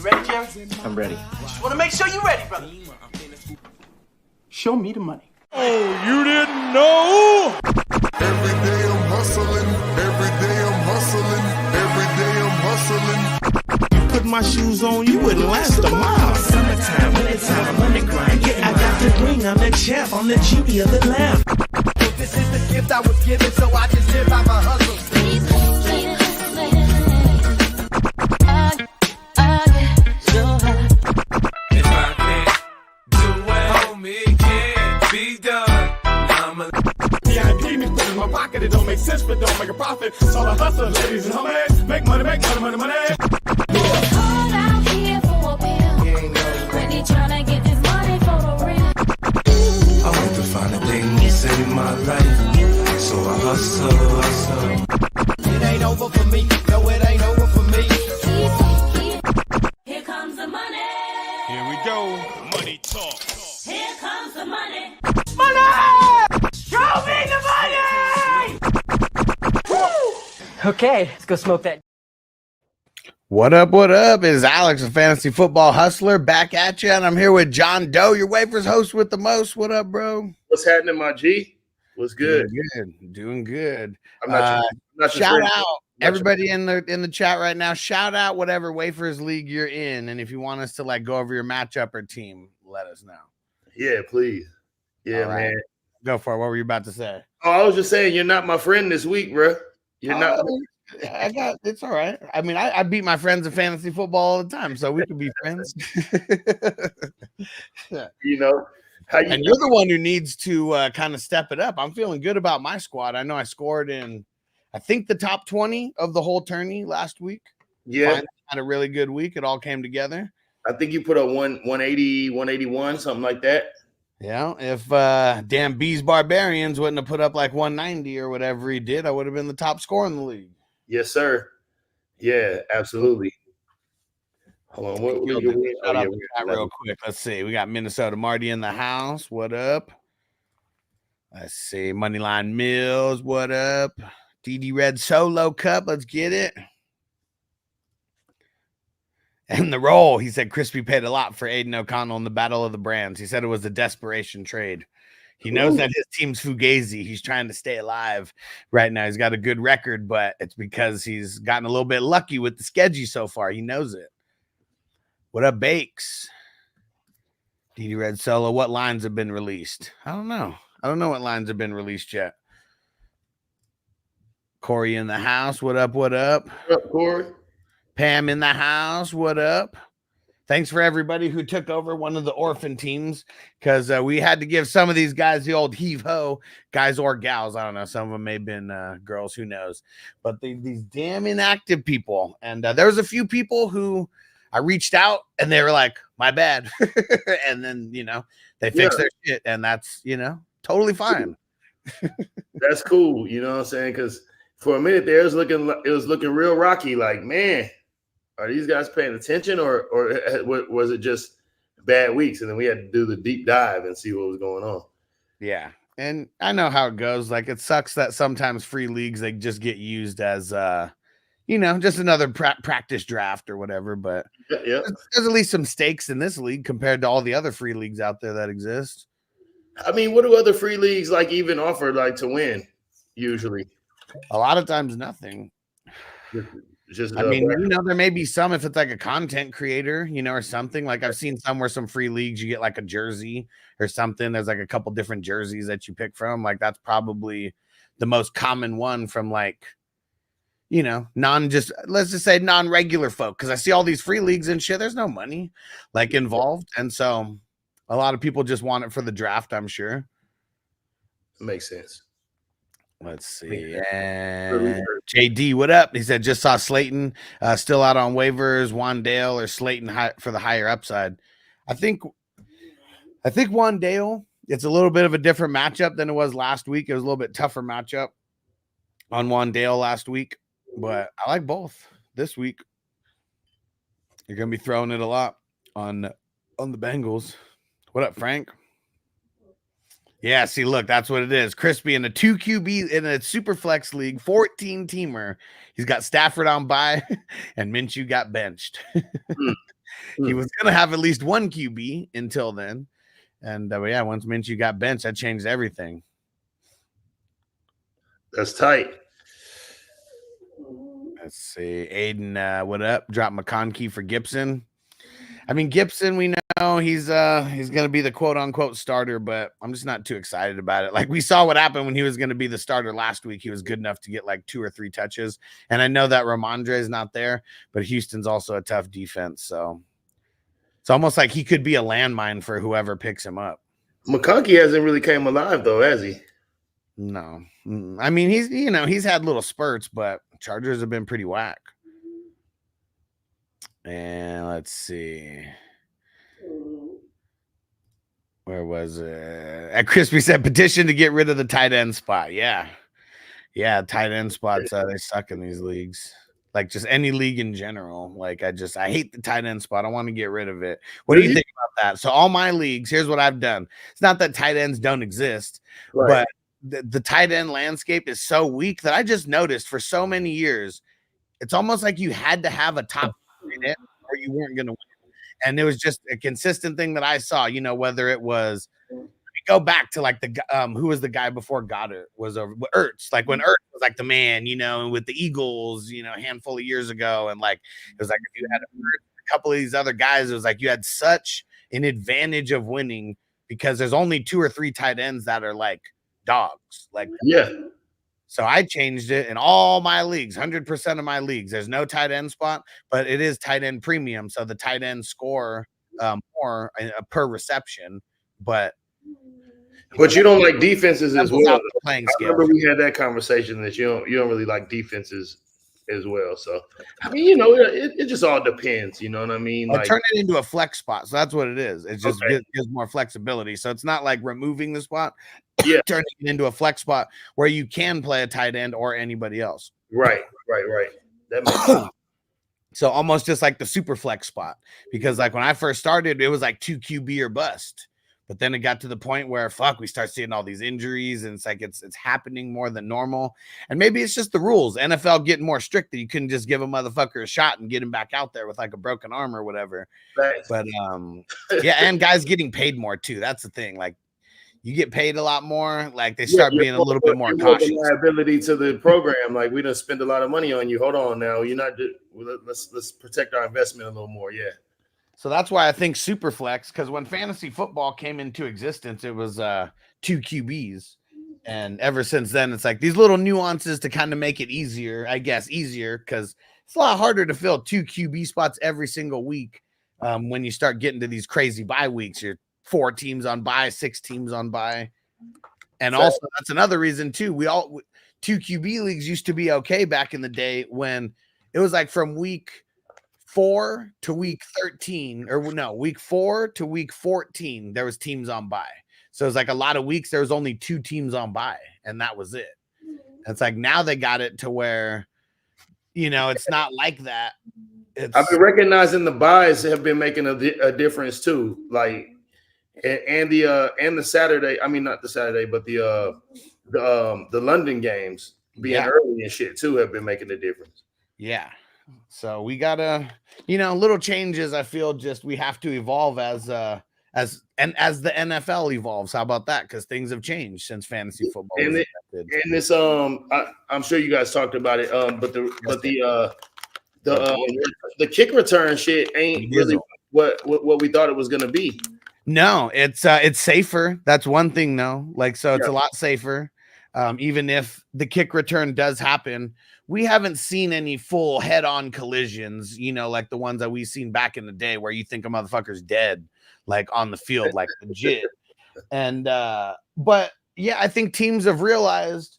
ready, Jerry? I'm ready. Just want to make sure you're ready, brother. Show me the money. Oh, you didn't know? Every day I'm hustling. Every day I'm hustling. Every day I'm hustling. Put my shoes on, you wouldn't last a mile. Summertime, wintertime, I'm on the grind. Yeah, I got the ring, I'm the champ, I'm the genie of the lamp. This is the gift I was given, so I just live by my hustle. If I can't do it, homie, can't be done. VIP me put in my pocket, it don't make sense, but don't make a profit. So I hustle, ladies and homies. Make money, money. Called out here for a bill. Really tryna get this money for the real. I want to find the things in my life, so I hustle. It ain't over for me. No, it ain't over for me. Here comes the money. Here we go. Money talk. Here comes the money. Show me the money! Okay, let's go smoke that. What up? It's Alex, a fantasy football hustler, back at you, and I'm here with John Doe, your Waferz host with the most. What up, bro? What's happening, my G? What's good? Doing good. I'm not Shout out everybody in the chat right now. Shout out whatever Waferz league you're in, and if you want us to like go over your matchup or team, let us know. Yeah, please. Yeah, All right. man. Go for it. What were you about to say? Oh, I was just saying, you're not my friend this week, bro. You're not. It's all right. I mean, I beat my friends in fantasy football all the time, so we could be friends. You know, and you're the one who needs to kind of step it up. I'm feeling good about my squad. I know I scored in, I think, the top 20 of the whole tourney last week. Yeah. Finally had a really good week. It all came together. I think you put a 180, 181, something like that. Yeah. If damn Bees Barbarians wouldn't have put up like 190 or whatever he did, I would have been the top scorer in the league. Yes, sir. Yeah, absolutely. Hold on. Real quick. Let's see. We got Minnesota Marty in the house. What up? Let's see. Moneyline Mills. What up? DD Red Solo Cup. Let's get it. And the roll. He said Crispy paid a lot for Aiden O'Connell in the Battle of the Brands. He said it was a desperation trade. He knows that his team's fugazi. He's trying to stay alive right now. He's got a good record, but it's because he's gotten a little bit lucky with the schedule so far. He knows it. What up, Bakes? DD Red Solo. What lines have been released? I don't know. I don't know what lines have been released yet. Corey in the house. What up? What up? What up, Corey? Pam in the house. What up? Thanks for everybody who took over one of the orphan teams, because we had to give some of these guys the old heave-ho, guys or gals. I don't know. Some of them may have been girls. Who knows? But these damn inactive people. And there was a few people who I reached out, and they were like, my bad. And then, they fixed their shit, and that's, totally fine. That's cool. You know what I'm saying? Because for a minute there, it was looking real rocky. Like, man, are these guys paying attention, or was it just bad weeks? And then we had to do the deep dive and see what was going on. Yeah. And I know how it goes. Like, it sucks that sometimes free leagues, they just get used as, just another practice draft or whatever. But yeah, there's at least some stakes in this league compared to all the other free leagues out there that exist. I mean, what do other free leagues like even offer like to win usually? A lot of times nothing. I mean, there may be some if it's like a content creator, or something. Like I've seen somewhere, some free leagues, you get like a jersey or something. There's like a couple different jerseys that you pick from. Like that's probably the most common one from like, let's just say non-regular folk. Cause I see all these free leagues and shit. There's no money like involved. And so a lot of people just want it for the draft, I'm sure. Makes sense. Let's see. And JD, what up? He said, just saw Slayton still out on waivers, Wandale or Slayton for the higher upside. I think Wandale, it's a little bit of a different matchup than it was last week. It was a little bit tougher matchup on Wandale last week, but I like both this week. You're going to be throwing it a lot on the Bengals. What up, Frank? Yeah, see, look, that's what it is. Crispy in a 2 QB in a super flex league, 14 teamer. He's got Stafford on bye, and Minshew got benched. he was going to have at least one QB until then. And but yeah, once Minshew got benched, that changed everything. That's tight. Let's see. Aiden, what up? Drop McConkey for Gibson. I mean, Gibson, we know he's going to be the quote unquote starter, but I'm just not too excited about it. Like we saw what happened when he was going to be the starter last week. He was good enough to get like 2 or 3 touches. And I know that Ramondre is not there, but Houston's also a tough defense. So it's almost like he could be a landmine for whoever picks him up. McConkey hasn't really came alive though, has he? No. I mean, he's had little spurts, but Chargers have been pretty whack. And let's see. Where was it? At Crispy said petition to get rid of the tight end spot. Yeah. Yeah, tight end spots, they suck in these leagues. Like just any league in general. Like I hate the tight end spot. I want to get rid of it. What do you think about that? So all my leagues, here's what I've done. It's not that tight ends don't exist, but the tight end landscape is so weak that I just noticed for so many years, it's almost like you had to have a top tight end or you weren't going to win. And it was just a consistent thing that I saw, whether it was, go back to like the who was the guy before Goddard was over Ertz, like when Ertz was like the man, with the Eagles, a handful of years ago. And like, it was like, if you had a couple of these other guys, it was like, you had such an advantage of winning because there's only 2 or 3 tight ends that are like dogs. Like, yeah. So I changed it in all my leagues, 100% of my leagues. There's no tight end spot, but it is tight end premium. So the tight end score more per reception, but you don't like defenses as well. I remember we had that conversation that you don't really like defenses as well. So I mean, it just all depends. You know what I mean? Like, turn it into a flex spot. So that's what it is. It just gives more flexibility. So it's not like removing the spot. Yeah, turning it into a flex spot where you can play a tight end or anybody else. Right. That makes sense. So almost just like the super flex spot, because like when I first started, it was like 2 QB or bust. But then it got to the point where we start seeing all these injuries, and it's like it's happening more than normal. And maybe it's just the rules. NFL getting more strict that you couldn't just give a motherfucker a shot and get him back out there with like a broken arm or whatever. Right. But yeah, and guys getting paid more too. That's the thing. Like you get paid a lot more. Like they start being a little bit more cautious. Liability to the program. Like we don't spend a lot of money on you. Hold on now. You're not. Let's protect our investment a little more. Yeah. So that's why I think Superflex, because when fantasy football came into existence, it was 2 QBs. And ever since then, it's like these little nuances to kind of make it easier, because it's a lot harder to fill 2 QB spots every single week when you start getting to these crazy bye weeks. You're 4 teams on bye, 6 teams on bye. And also, that's another reason, too. 2 QB leagues used to be okay back in the day when it was like from week 4 to week 13, or no, week 4 to week 14, there was teams on bye. So it was like a lot of weeks, there was only 2 teams on bye, and that was it. It's like now they got it to where, it's not like that. I've been recognizing the buys have been making a difference too. Like, and the Saturday, I mean not the Saturday, but the London games being early and shit too have been making a difference. Yeah. So we gotta, little changes. I feel just we have to evolve as the NFL evolves. How about that? Because things have changed since fantasy football. And this, I'm sure you guys talked about it. But the kick return shit ain't really what we thought it was gonna be. No, it's safer. That's one thing. No, it's a lot safer. Even if the kick return does happen, we haven't seen any full head-on collisions, like the ones that we've seen back in the day where you think a motherfucker's dead, like on the field, like legit. And, but yeah, I think teams have realized,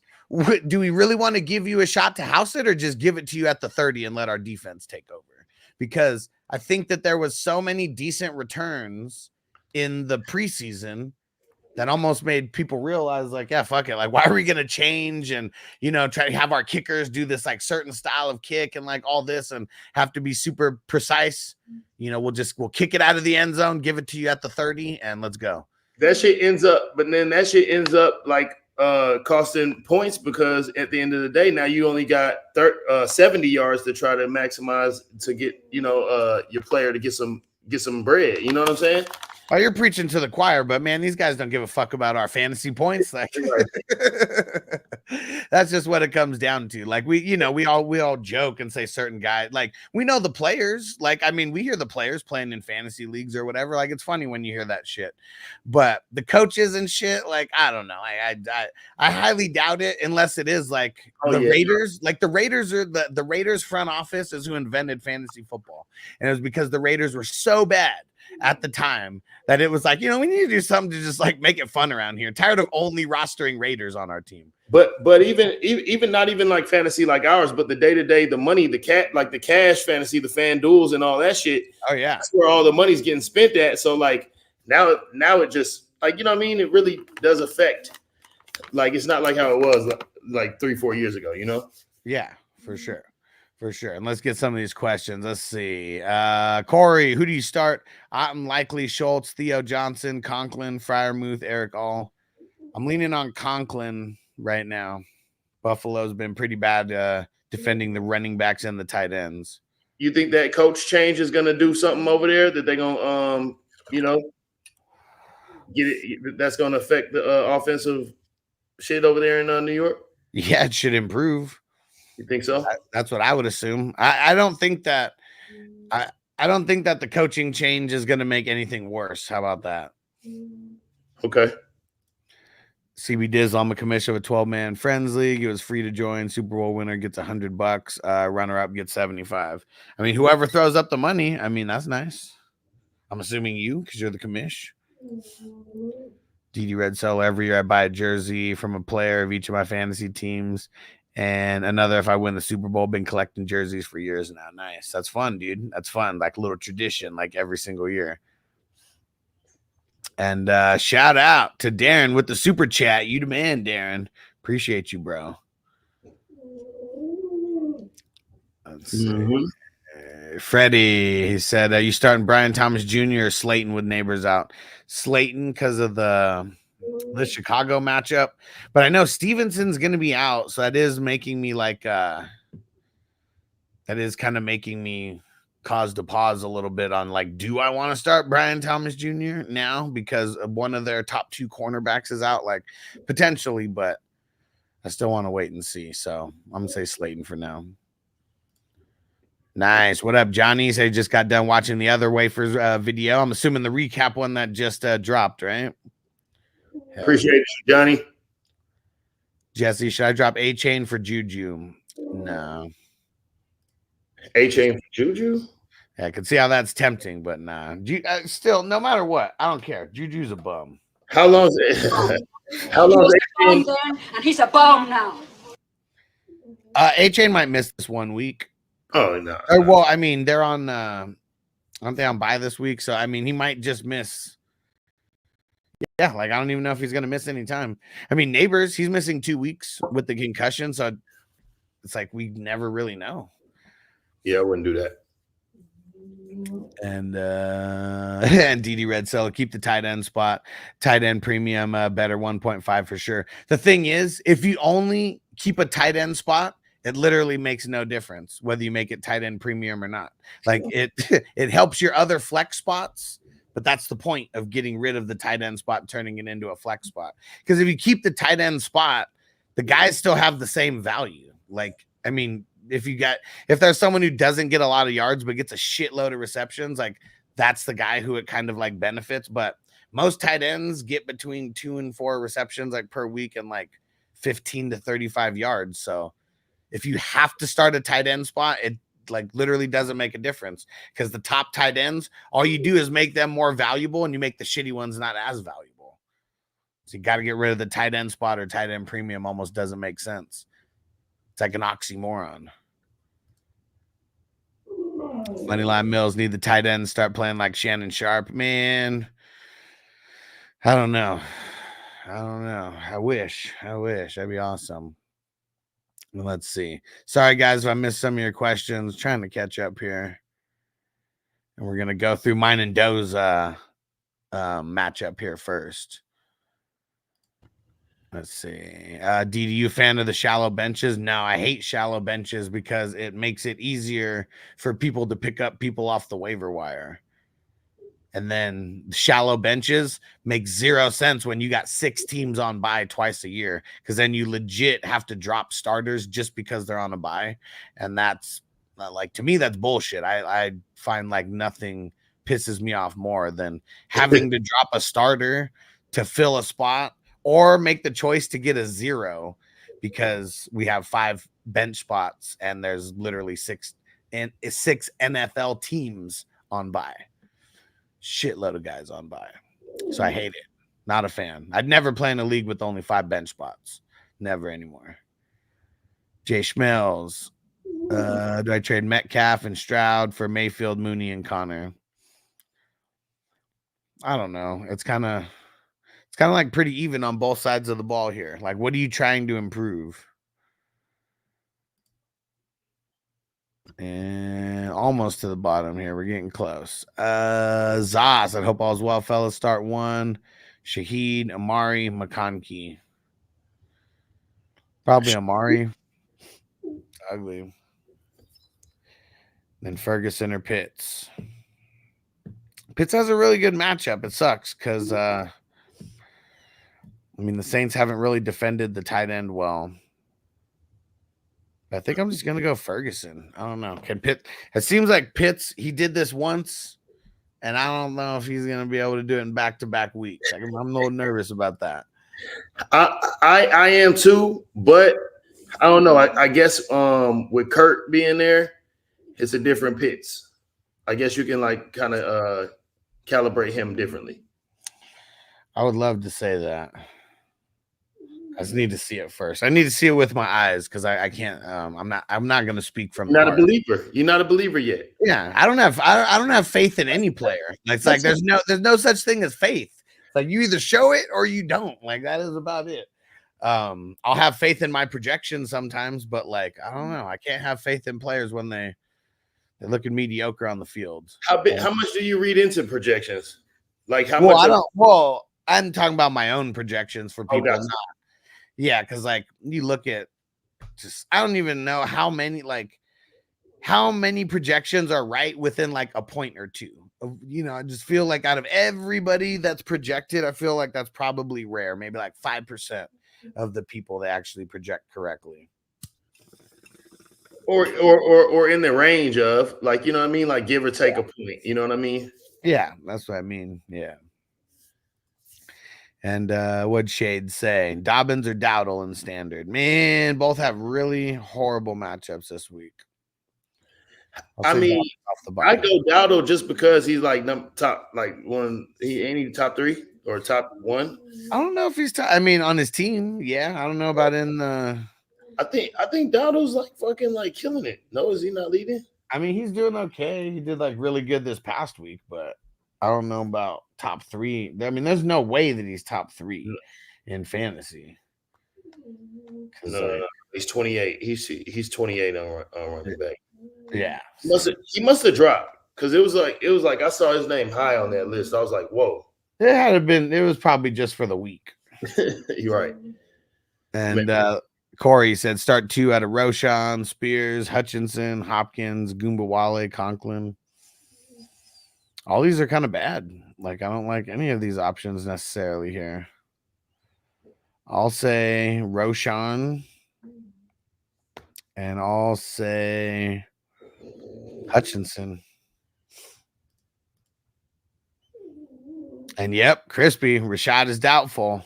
do we really want to give you a shot to house it or just give it to you at the 30 and let our defense take over? Because I think that there was so many decent returns in the preseason that almost made people realize, like, yeah, fuck it. Like, why are we going to change and, try to have our kickers do this like certain style of kick and like all this and have to be super precise? We'll kick it out of the end zone, give it to you at the 30 and let's go. That shit ends up like costing points because at the end of the day, now you only got 70 yards to try to maximize to get your player to get some bread. You know what I'm saying? Oh, you're preaching to the choir, but man, these guys don't give a fuck about our fantasy points. Like, that's just what it comes down to. Like, we all joke and say certain guys, like, we know the players. Like, I mean, we hear the players playing in fantasy leagues or whatever. Like, it's funny when you hear that shit, but the coaches and shit, like, I don't know. I highly doubt it unless it is like Raiders. Like, the Raiders are the Raiders front office is who invented fantasy football, and it was because the Raiders were so bad at the time that it was like, we need to do something to just like make it fun around here. Tired of only rostering Raiders on our team. But even not even like fantasy like ours, but the day-to-day, the money, the cash fantasy, the fan duels and all that shit. Oh yeah. That's where all the money's getting spent at. So like now it just like, you know what I mean? It really does affect. Like, it's not like how it was like 3-4 years ago, Yeah, for sure. For sure. And let's get some of these questions. Let's see. Corey, who do you start? I'm likely Schultz, Theo Johnson, Conklin, Freiermuth, Eric All. I'm leaning on Conklin right now. Buffalo's been pretty bad defending the running backs and the tight ends. You think that coach change is going to do something over there that they're going to, get it? That's going to affect the offensive shit over there in New York? Yeah, it should improve. You think so? That's what I would assume. I don't think that I don't think that the coaching change is going to make anything worse. How about that? Okay. CB Diz, I'm a commissioner of a 12-man friends league. It was free to join. Super Bowl winner gets $100. Runner-up gets 75. I mean, whoever throws up the money, I mean, that's nice. I'm assuming you, because you're the commish. DD Red Solo, every year I buy a jersey from a player of each of my fantasy teams. And another, if I win the Super Bowl, been collecting jerseys for years now. Nice. That's fun, dude. That's fun. Like a little tradition, like every single year. And shout out to Darren with the super chat. You the man, Darren. Appreciate you, bro. Let's see. Freddie, he said, you starting Brian Thomas Jr. or Slayton with neighbors out? Slayton because of the Chicago matchup, but I know Stevenson's going to be out, so that is making me like that is kind of making me cause to pause a little bit on like, do I want to start Brian Thomas Jr. now because one of their top 2 cornerbacks is out? Like, potentially, but I still want to wait and see. So I'm gonna say Slayton for now. Nice. What up, Johnny? So you just got done watching the other Waferz video. I'm assuming the recap one that just dropped, right? Appreciate you, Johnny. Jesse, should I drop A-Chain for Juju? No. A-Chain for Juju? Yeah, I can see how that's tempting, but nah. Still, no matter what, I don't care. Juju's a bum. How long is it? How long is A-Chain? And he's a bum now. A-Chain might miss this 1 week. Oh, no. Well, I mean, they're on aren't they on bye this week? So, I mean, he might just miss. Yeah, like, I don't even know if he's going to miss any time. I mean, Neighbors, he's missing 2 weeks with the concussion, so it's like we never really know. Yeah, I wouldn't do that. And and DD Red Cell, keep the tight end spot. Tight end premium, better 1.5 for sure. The thing is, if you only keep a tight end spot, it literally makes no difference whether you make it tight end premium or not. Like it helps your other flex spots, but that's the point of getting rid of the tight end spot and turning it into a flex spot. Because if you keep the tight end spot, the guys still have the same value. Like, I mean, if there's someone who doesn't get a lot of yards but gets a shitload of receptions, like that's the guy who it kind of like benefits. But most tight ends get between 2 and 4 receptions like per week and like 15 to 35 yards. So if you have to start a tight end spot, it like literally doesn't make a difference because the top tight ends, all you do is make them more valuable and you make the shitty ones not as valuable. So you got to get rid of the tight end spot or tight end premium. Almost doesn't make sense. It's like an oxymoron. Moneyline Mills need the tight end to start playing like Shannon Sharp. Man, I don't know. I wish. That'd be awesome. Let's see. Sorry, guys, if I missed some of your questions. Trying to catch up here. And we're going to go through mine and Doe's matchup here first. Let's see. DDU fan of the shallow benches? No, I hate shallow benches because it makes it easier for people to pick up people off the waiver wire. And then shallow benches make 0 sense when you got 6 teams on bye twice a year, because then you legit have to drop starters just because they're on a bye. And that's like, to me, that's bullshit. I find like nothing pisses me off more than having to drop a starter to fill a spot or make the choice to get a 0 because we have 5 bench spots and there's literally 6 NFL teams on bye. Shitload of guys on bye. So I hate it. Not a fan. I'd never play in a league with only 5 bench spots. Never anymore. Jay Schmells. Do I trade Metcalf and Stroud for Mayfield, Mooney, and Connor? I don't know. It's kind of like pretty even on both sides of the ball here. Like, what are you trying to improve? And almost to the bottom here. We're getting close. Zaz, I hope all's well, fellas. Start 1. Shaheed, Amari, McConkey. Probably Amari. Ugly. Then Ferguson or Pitts. Pitts has a really good matchup. It sucks because, I mean, the Saints haven't really defended the tight end well. I think I'm just gonna go Ferguson. I don't know. Can Pitt? It seems like Pitts. He did this once, and I don't know if he's gonna be able to do it in back-to-back weeks. I'm a little nervous about that. I am too, but I don't know. I guess with Kurt being there, it's a different Pitts. I guess you can like kind of calibrate him differently. I would love to say that. I just need to see it first. I need to see it with my eyes because I can't. I'm not going to speak from. You're not a believer. You're not a believer yet. Yeah, I don't have faith in any player. It's like there's no such thing as faith. It's like you either show it or you don't. Like that is about it. I'll have faith in my projections sometimes, but like I don't know. I can't have faith in players when they're looking mediocre on the field. How much do you read into projections? Like how much? I'm talking about my own projections for people. Yeah, because like you look at I don't even know how many projections are right within like a point or two. I just feel like out of everybody that's projected, I feel like that's probably rare. Maybe like 5% of the people that actually project correctly. Or in the range of like, you know what I mean? Like give or take a point. You know what I mean? Yeah, that's what I mean. Yeah. And what'd Shade say? Dobbins or Dowdle in standard? Man, both have really horrible matchups this week. I mean, I go Dowdle just because he's like top, like one. Ain't he top 3 or top 1? I don't know if he's top. I mean, on his team, yeah. I don't know about in the. I think Dowdle's like fucking like killing it. No, is he not leading? I mean, he's doing okay. He did like really good this past week, but I don't know about top 3. I mean, there's no way that he's top 3 in fantasy. No. He's 28. He's 28 on running back. Yeah, he must have dropped because it was like I saw his name high on that list. I was like, whoa. It had to been. It was probably just for the week. You're right. And Corey said start 2 out of Roshan, Spears, Hutchinson, Hopkins, Goombawale, Conklin. All these are kind of bad. Like, I don't like any of these options necessarily here. I'll say Roshan. And I'll say Hutchinson. And yep, Crispy. Rashad is doubtful.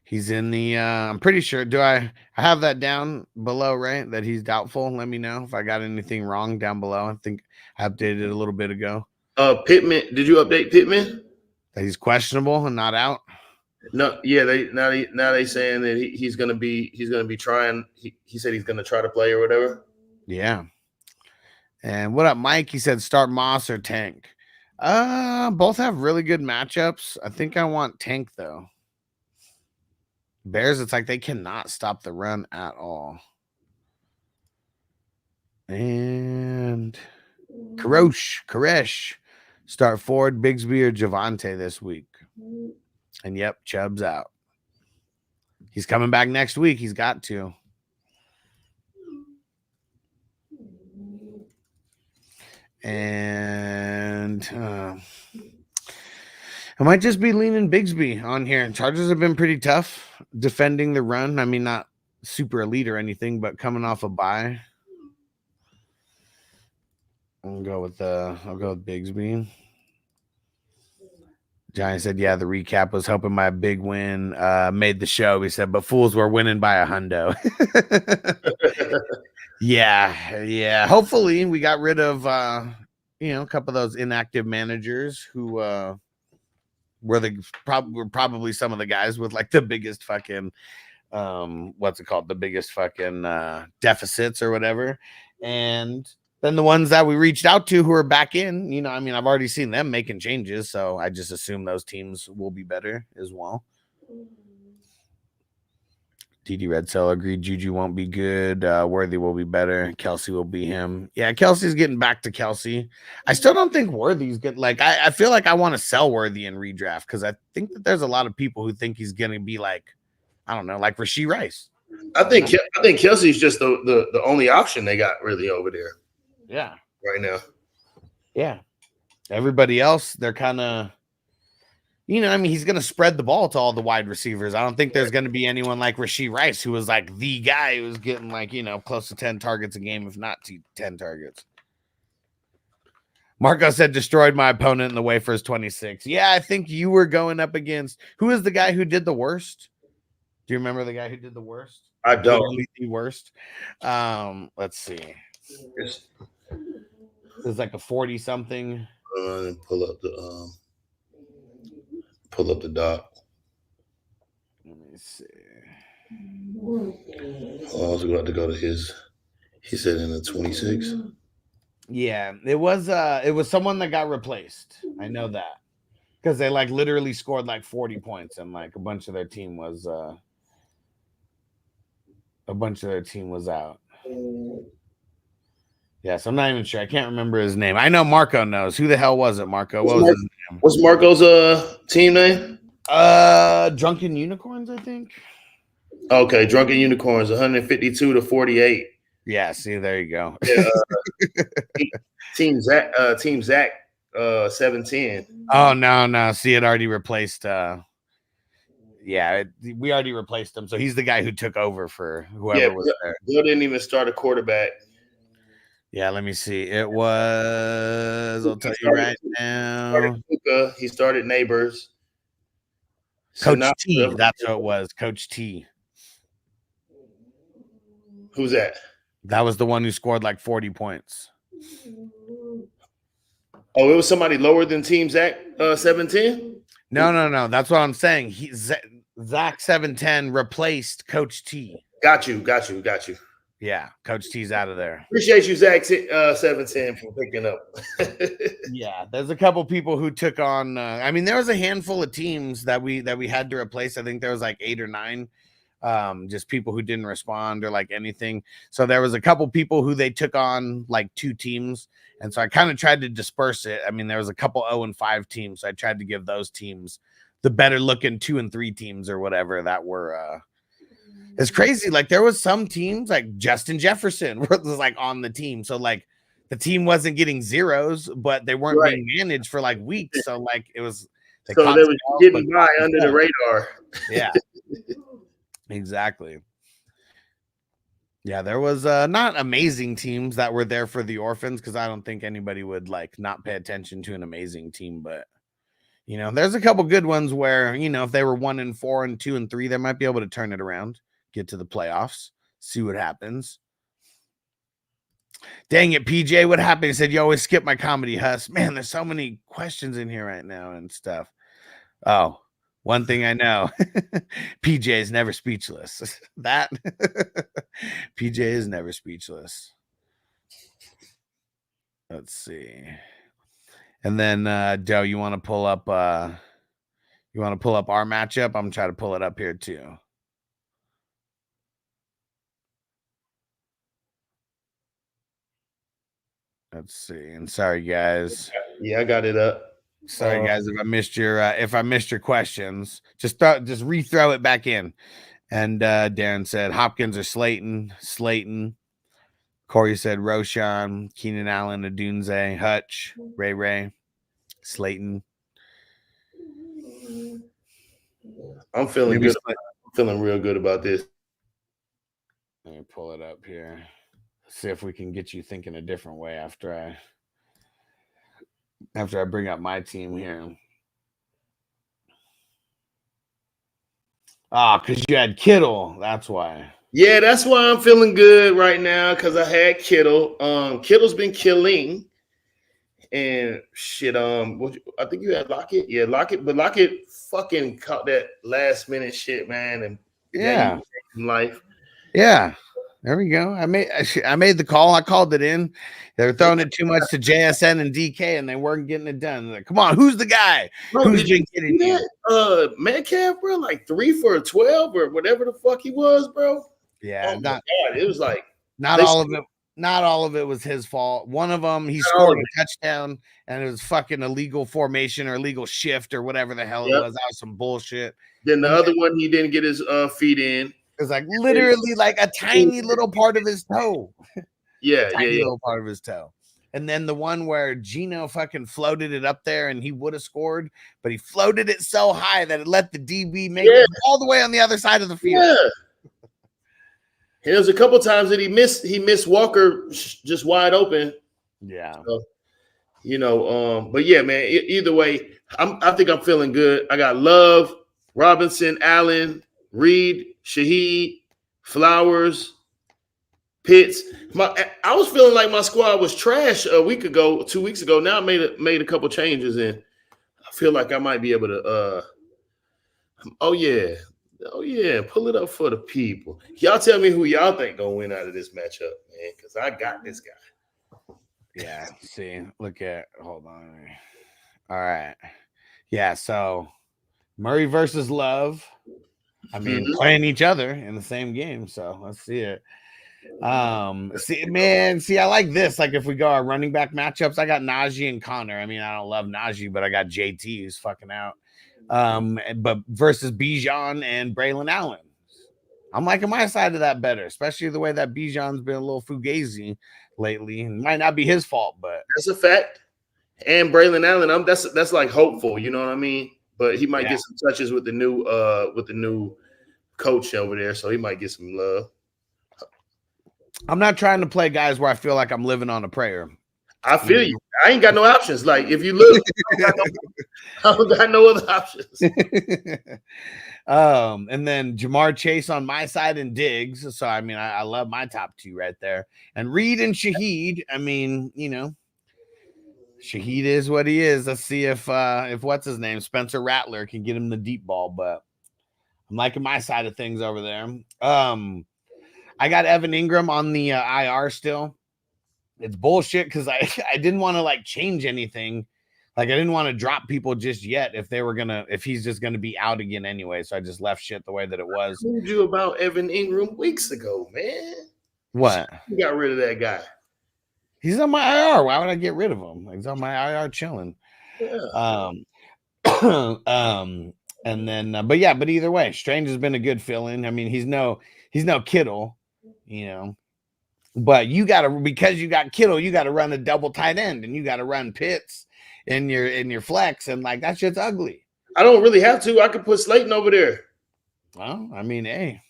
He's in the I'm pretty sure. Do I have that down below, right? That he's doubtful. Let me know if I got anything wrong down below. I think I updated it a little bit ago. Pittman, did you update Pittman? That he's questionable and not out. No, yeah, they saying that he's gonna be trying. He said he's gonna try to play or whatever. Yeah. And what up, Mike? He said start Moss or Tank. Both have really good matchups. I think I want Tank though. Bears, it's like they cannot stop the run at all. And Koresh. Start Ford, Bigsby, or Javante this week. And yep, Chubb's out. He's coming back next week. He's got to. And I might just be leaning Bigsby on here. Chargers have been pretty tough defending the run. I mean, not super elite or anything, but coming off a bye. I'll go with Bigsby. Johnny said, yeah, the recap was hoping my big win made the show. He said, but fools were winning by a hundo. Yeah. Hopefully we got rid of a couple of those inactive managers who were probably some of the guys with like the biggest fucking the biggest fucking deficits or whatever. And then the ones that we reached out to who are back in, I've already seen them making changes, so I just assume those teams will be better as well. TD Red Cell agreed Juju won't be good. Worthy will be better. Kelsey will be him. Yeah, Kelsey's getting back to Kelsey. I still don't think Worthy's good. Like, I feel like I want to sell Worthy in redraft because I think that there's a lot of people who think he's going to be like, I don't know, like Rashee Rice. I think Kelsey's just the only option they got really over there. Yeah. Right now. Yeah. Everybody else, they're kind of, he's going to spread the ball to all the wide receivers. I don't think there's going to be anyone like Rashee Rice, who was like the guy who was getting like, close to 10 targets a game, if not 10 targets. Marco said, destroyed my opponent in the Waferz 26. Yeah, I think you were going up against, who is the guy who did the worst? Do you remember the guy who did the worst? I don't. The worst. Let's see. It's like a 40 something. Pull up the doc. Let me see. I was about to go to his. He said in the 26. Yeah, it was someone that got replaced. I know that because they like literally scored like 40 points and like a bunch of their team was out. Yes, I'm not even sure. I can't remember his name. I know Marco knows. Who the hell was it, Marco? What was his name? What's Marco's team name? Drunken Unicorns, I think. Okay, Drunken Unicorns, 152 to 48. Yeah, see, there you go. Team Zach 710. Oh no. See, it already replaced we already replaced him. So he's the guy who took over for whoever was there. Bill didn't even start a quarterback. Yeah, let me see. It was, I'll tell you right now. He started Neighbors. Coach T, that's who it was. Coach T. Who's that? That was the one who scored like 40 points. Oh, it was somebody lower than Team Zach 710? No. That's what I'm saying. Zach 710 replaced Coach T. Got you. Yeah, Coach T's out of there. Appreciate you, Zach 710, for picking up. Yeah, there's a couple people who took on. There was a handful of teams that we had to replace. I think there was like 8 or 9, just people who didn't respond or like anything. So there was a couple people who they took on like 2 teams, and so I kind of tried to disperse it. There was a couple 0-5 teams, so I tried to give those teams the better looking 2 and 3 teams or whatever that were. It's crazy. Like there was some teams like Justin Jefferson was like on the team. So like the team wasn't getting zeros, but they weren't being managed for like weeks. So like it was. They were getting by under the radar. Yeah, exactly. Yeah, there was not amazing teams that were there for the orphans because I don't think anybody would like not pay attention to an amazing team. But there's a couple good ones where if they were 1-4 and 2 and 3, they might be able to turn it around. Get to the playoffs, see what happens. Dang it, PJ, what happened? He said, you always skip my comedy, Huss. Man, there's so many questions in here right now and stuff. Oh, one thing I know, PJ is never speechless. That PJ is never speechless. Let's see. And then, Joe, you want to pull up our matchup? I'm trying to pull it up here too. Let's see. And sorry, guys. Yeah, I got it up. Sorry, guys, if I missed your questions, just rethrow it back in, And Darren said Hopkins or Slayton. Corey said Roshan, Keenan Allen, Adunze, Hutch, Ray, Slayton. I'm feeling good. I'm feeling real good about this. Let me pull it up here. See if we can get you thinking a different way after I bring up my team here. Because you had Kittle. That's why. Yeah, that's why I'm feeling good right now, because I had Kittle. Kittle's been killing. And shit, I think you had Lockett. Yeah, Lockett, but Lockett fucking caught that last minute shit, man. And yeah, life. Yeah. There we go. I made the call. I called it in. They were throwing it too much to JSN and DK, and they weren't getting it done. Like, come on, who's the guy? Who's been getting it? Metcalf, bro, like 3 for 12 or whatever the fuck he was, bro. Yeah, oh my God, it was like not all of it. Not all of it was his fault. One of them, he scored a touchdown, and it was fucking illegal formation or illegal shift or whatever the hell it was. That was some bullshit. Then the other one, he didn't get his feet in. It was like literally like a tiny little part of his toe. Yeah, little part of his toe. And then the one where Gino fucking floated it up there and he would have scored, but he floated it so high that it let the DB make it all the way on the other side of the field. Yeah. And there was a couple times that he missed Walker just wide open. Yeah. So, but yeah, man, either way, I think I'm feeling good. I got Love, Robinson, Allen, Reed, Shaheed, Flowers, Pitts. I was feeling like my squad was trash 2 weeks ago. Now I made a couple changes, and I feel like I might be able to oh yeah, pull it up for the people. Y'all tell me who y'all think gonna win out of this matchup, man, because I got this guy. Yeah, see, hold on. All right. Yeah, so Murray versus Love. I mean, playing each other in the same game. So let's see it. I like this. Like if we go our running back matchups, I got Najee and Connor. I mean, I don't love Najee, but I got JT who's fucking out. But versus Bijan and Braylon Allen. I'm liking my side of that better, especially the way that Bijan's been a little fugazi lately. It might not be his fault, but that's a fact. And Braylon Allen, that's like hopeful, you know what I mean? But he might get some touches with the new coach over there, so he might get some love. I'm not trying to play guys where I feel like I'm living on a prayer. I feel you. I ain't got no options. Like if you look, I don't got no other options. And then Jamar Chase on my side and Diggs. So I mean, I love my top two right there. And Reed and Shaheed. I mean, Shaheed is what he is. Let's see if what's his name, Spencer Rattler, can get him the deep ball. But I'm liking my side of things over there. I got Evan Ingram on the IR still. It's bullshit because I didn't want to like change anything. Like I didn't want to drop people just yet if he's just gonna be out again anyway. So I just left shit the way that it was. I told you about Evan Ingram weeks ago, man. What? You got rid of that guy. He's on my IR. Why would I get rid of him? He's on my IR chilling. Yeah. And then but either way, Strange has been a good fill-in. I mean, he's no Kittle, But because you got Kittle, you got to run a double tight end, and you got to run Pitts in your flex, and like that shit's ugly. I don't really have to. I could put Slayton over there. Well, I mean, hey,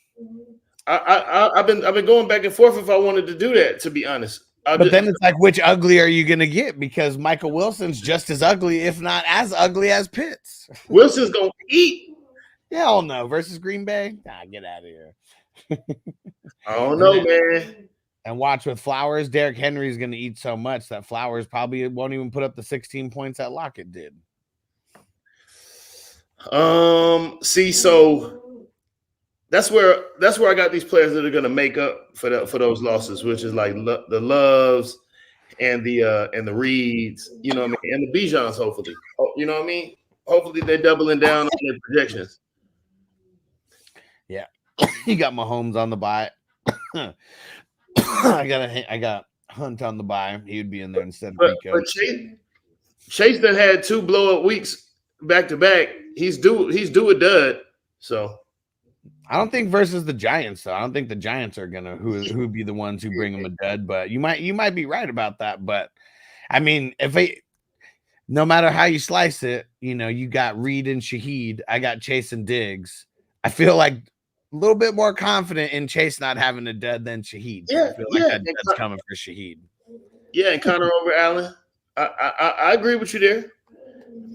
I've been going back and forth if I wanted to do that. To be honest, then it's like, which ugly are you gonna get? Because Michael Wilson's just as ugly, if not as ugly as Pitts. Wilson's gonna eat. Hell no. Versus Green Bay, get out of here. I don't know, man. And watch with Flowers, Derrick Henry's going to eat so much that Flowers probably won't even put up the 16 points that Lockett did. So that's where I got these players that are going to make up for those losses, which is like the Loves and the Reeds, you know what I mean, and the Bijans. Hopefully, you know what I mean. Hopefully they're doubling down on their projections. Yeah, you got Mahomes on the bye. I got Hunt on the bye. He would be in there instead of Rico. But Chase done had 2 blow-up weeks back to back. He's due a dud. So I don't think versus the Giants though. I don't think the Giants are gonna who be the ones who bring him a dud. But you might be right about that. But I mean, no matter how you slice it, you got Reed and Shaheed. I got Chase and Diggs. I feel like a little bit more confident in Chase not having a dud than Shaheed. Yeah, I feel like that dud's coming for Shaheed. Yeah, and Connor over Allen. I agree with you there.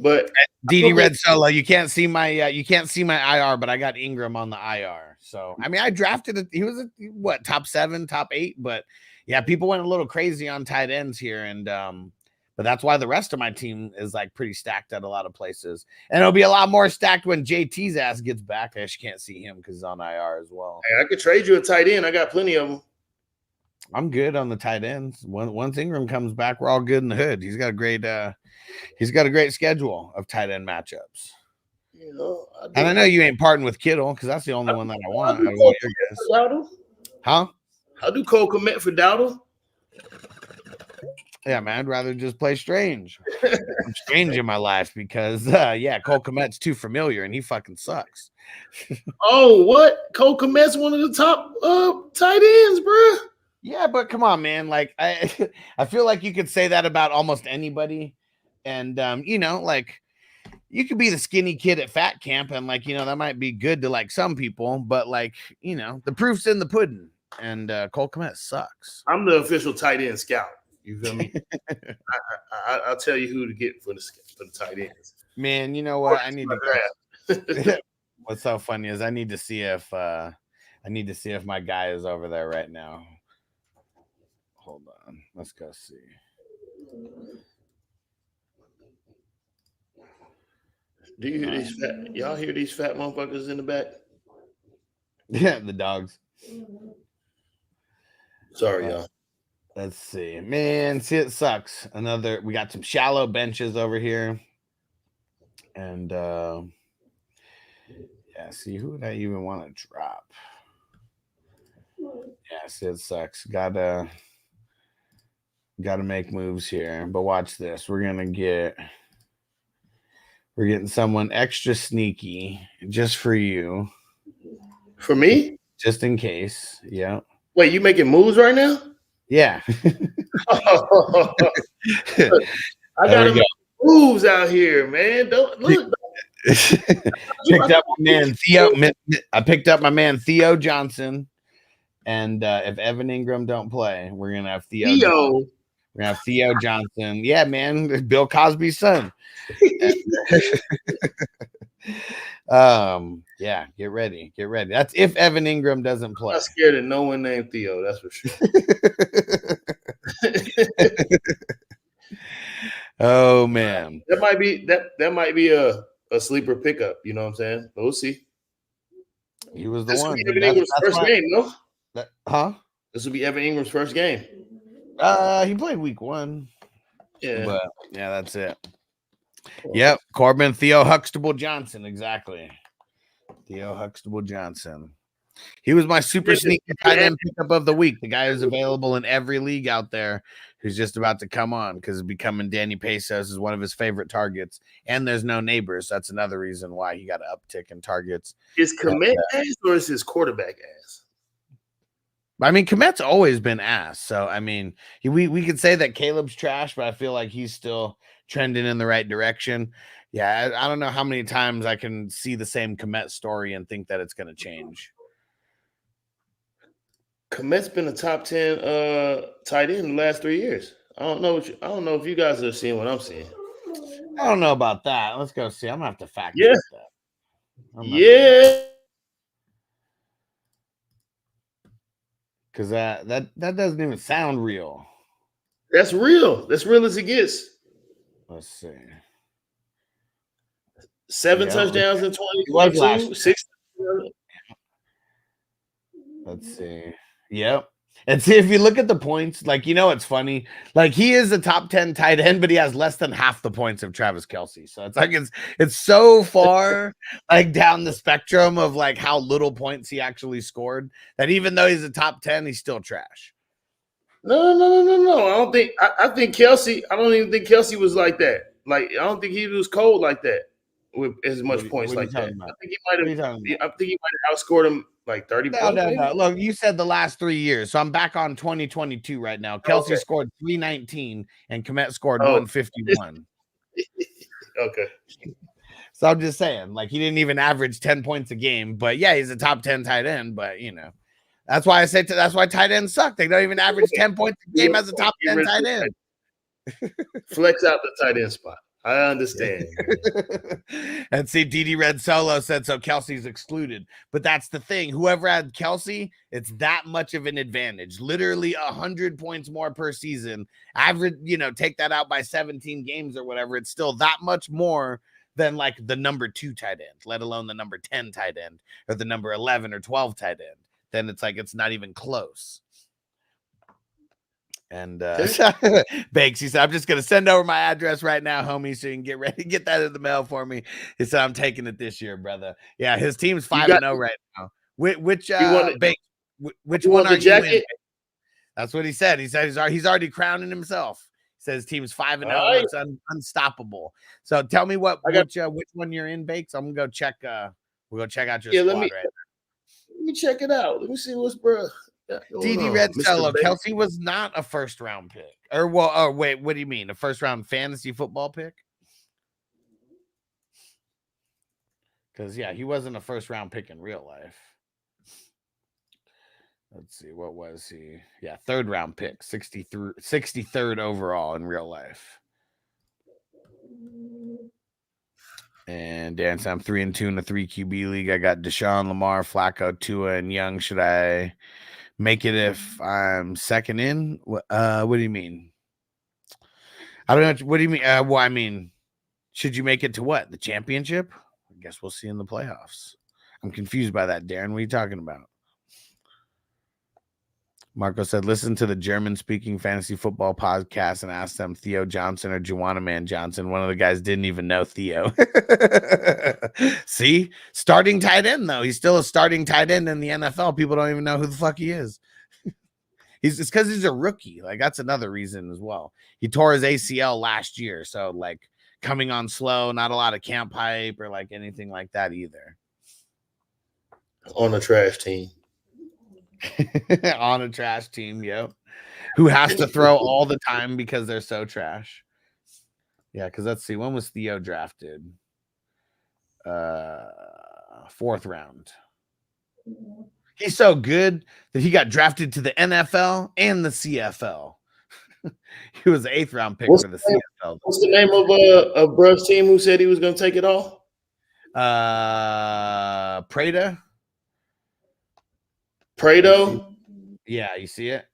But DD Red Solo, you can't see my IR, but I got Ingram on the IR. So I mean, I drafted it. He was top 7, top 8, but yeah, people went a little crazy on tight ends here, and but that's why the rest of my team is like pretty stacked at a lot of places, and it'll be a lot more stacked when JT's ass gets back. I just can't see him because he's on IR as well. Hey, I could trade you a tight end. I got plenty of them. I'm good on the tight ends. Once Ingram comes back, we're all good in the hood. He's got a great schedule of tight end matchups. And I know you ain't parting with Kittle because that's the only one that I want. Huh? I'll do Cole Kmet for Dowdle. Yeah, man, I'd rather just play Strange. I'm Strange in my life because, Cole Kmet's too familiar and he fucking sucks. Oh, what? Cole Kmet's one of the top tight ends, bro. Yeah, but come on, man. Like, I feel like you could say that about almost anybody. And, like, you could be the skinny kid at fat camp and, like, that might be good to, like, some people. But, like, the proof's in the pudding. And Cole Kmet sucks. I'm the official tight end scout. You feel me? I'll tell you who to get for the tight ends. Man, you know what? I need to. What's so funny is I need to see if my guy is over there right now. Hold on, let's go see. Do you hear y'all hear these fat motherfuckers in the back? Yeah, the dogs. Sorry, y'all. Let's see, man. See, it sucks. We got some shallow benches over here, and see, who would I even want to drop? Yeah, see, it sucks. Gotta make moves here. But watch this. We're getting someone extra sneaky just for you. For me? Just in case. Yeah. Wait, you making moves right now? Yeah. I got moves out here, man. Don't look. Picked up my man Theo. I picked up my man Theo Johnson, and if Evan Ingram don't play, we're gonna have Theo. We're gonna have Theo Johnson. Yeah, man, Bill Cosby's son. Yeah, get ready. That's if Evan Ingram doesn't play. I'm not scared of no one named Theo. That's for sure. Oh man, that might be a sleeper pickup. You know what I'm saying? We'll see. He was the this one. Will be Evan Ingram's first game, no? This will be Evan Ingram's first game. He played week 1. Yeah, but yeah, that's it. Yep, Corbin Theo Huxtable Johnson, exactly. Theo Huxtable Johnson. He was my super sneaky tight end pickup of the week. The guy is available in every league out there who's just about to come on because becoming Danny Pesos is one of his favorite targets. And there's no neighbors. That's another reason why he got an uptick in targets. Is Kmet ass or is his quarterback ass? I mean, Kmet's always been ass. So, I mean, we could say that Caleb's trash, but I feel like he's still trending in the right direction. Yeah, I don't know how many times I can see the same Kmet story and think that it's going to change. Kmet's been a top 10 tight end in the last 3 years. I don't know if you guys are seeing what I'm seeing. I don't know about that. Let's go see. I'm gonna have to fact check that. Yeah. Because that doesn't even sound real. That's real. That's real as it gets. Let's see. 7 touchdowns in 2022. 6. Let's see. Yep. And see, if you look at the points, like, it's funny. Like, he is a top 10 tight end, but he has less than half the points of Travis Kelce. So it's like it's so far like down the spectrum of like how little points he actually scored that even though he's a top 10, he's still trash. No. I think Kelce. I don't even think Kelce was like that. Like, I don't think he was cold like that with as much points like that. I think he might have outscored him like 30 No, points? no, maybe? no. Look, you said the last 3 years, so I'm back on 2022 right now. Kelsey Okay. scored 319 and Komet scored Oh. 151. Okay. So I'm just saying, like, he didn't even average 10 points a game, but yeah, he's a top 10 tight end. But that's why I say that's why tight ends suck. They don't even average 10 points a game as a top 10 tight end. Flex out the tight end spot. I understand. And see, DD Red Solo said so. Kelsey's excluded, but that's the thing. Whoever had Kelsey, it's that much of an advantage. Literally 100 points more per season. Average, take that out by 17 games or whatever. It's still that much more than like the number 2 tight end, let alone the number 10 tight end or the number 11 or 12 tight end. Then it's like it's not even close. And Bakes, he said, I'm just gonna send over my address right now, homie, so you can get ready, get that in the mail for me. He said, I'm taking it this year, brother. Yeah, his team's 5-0 right now. Which Bakes, which one are you in? That's what he said. He said he's already crowning himself. He says his team's 5-0. Right. It's unstoppable. So tell me which one you're in, Bakes. I'm gonna go check. We'll go check out your squad right now. Let me check it out. Let me see what's bro. DD Red Solo. Kelsey was not a first round pick. Wait, what do you mean? A first round fantasy football pick? Because yeah, he wasn't a first round pick in real life. Let's see, what was he? Yeah, third round pick, 63rd overall in real life. And dance, I'm 3-2 in the 3 QB league. I got Deshaun, Lamar, Flacco, Tua, and Young. Should I make it if I'm second in? What do you mean? I don't know. What do you mean? Well, I mean, should you make it to what? The championship? I guess we'll see in the playoffs. I'm confused by that, Darren. What are you talking about? Marco said, listen to the German-speaking fantasy football podcast and ask them Theo Johnson or Juwanna Man Johnson. One of the guys didn't even know Theo. See? Starting tight end, though. He's still a starting tight end in the NFL. People don't even know who the fuck he is. It's because he's a rookie. Like, that's another reason as well. He tore his ACL last year. So, like, coming on slow, not a lot of camp hype or, like, anything like that either. On a trash team. On a trash team, yep. Who has to throw all the time because they're so trash. Yeah, because let's see, when was Theo drafted? 4th round. He's so good that he got drafted to the NFL and the CFL. He was the 8th round pick for the CFL. What's the name of Bruh's team who said he was going to take it all? Prado. Yeah, you see it?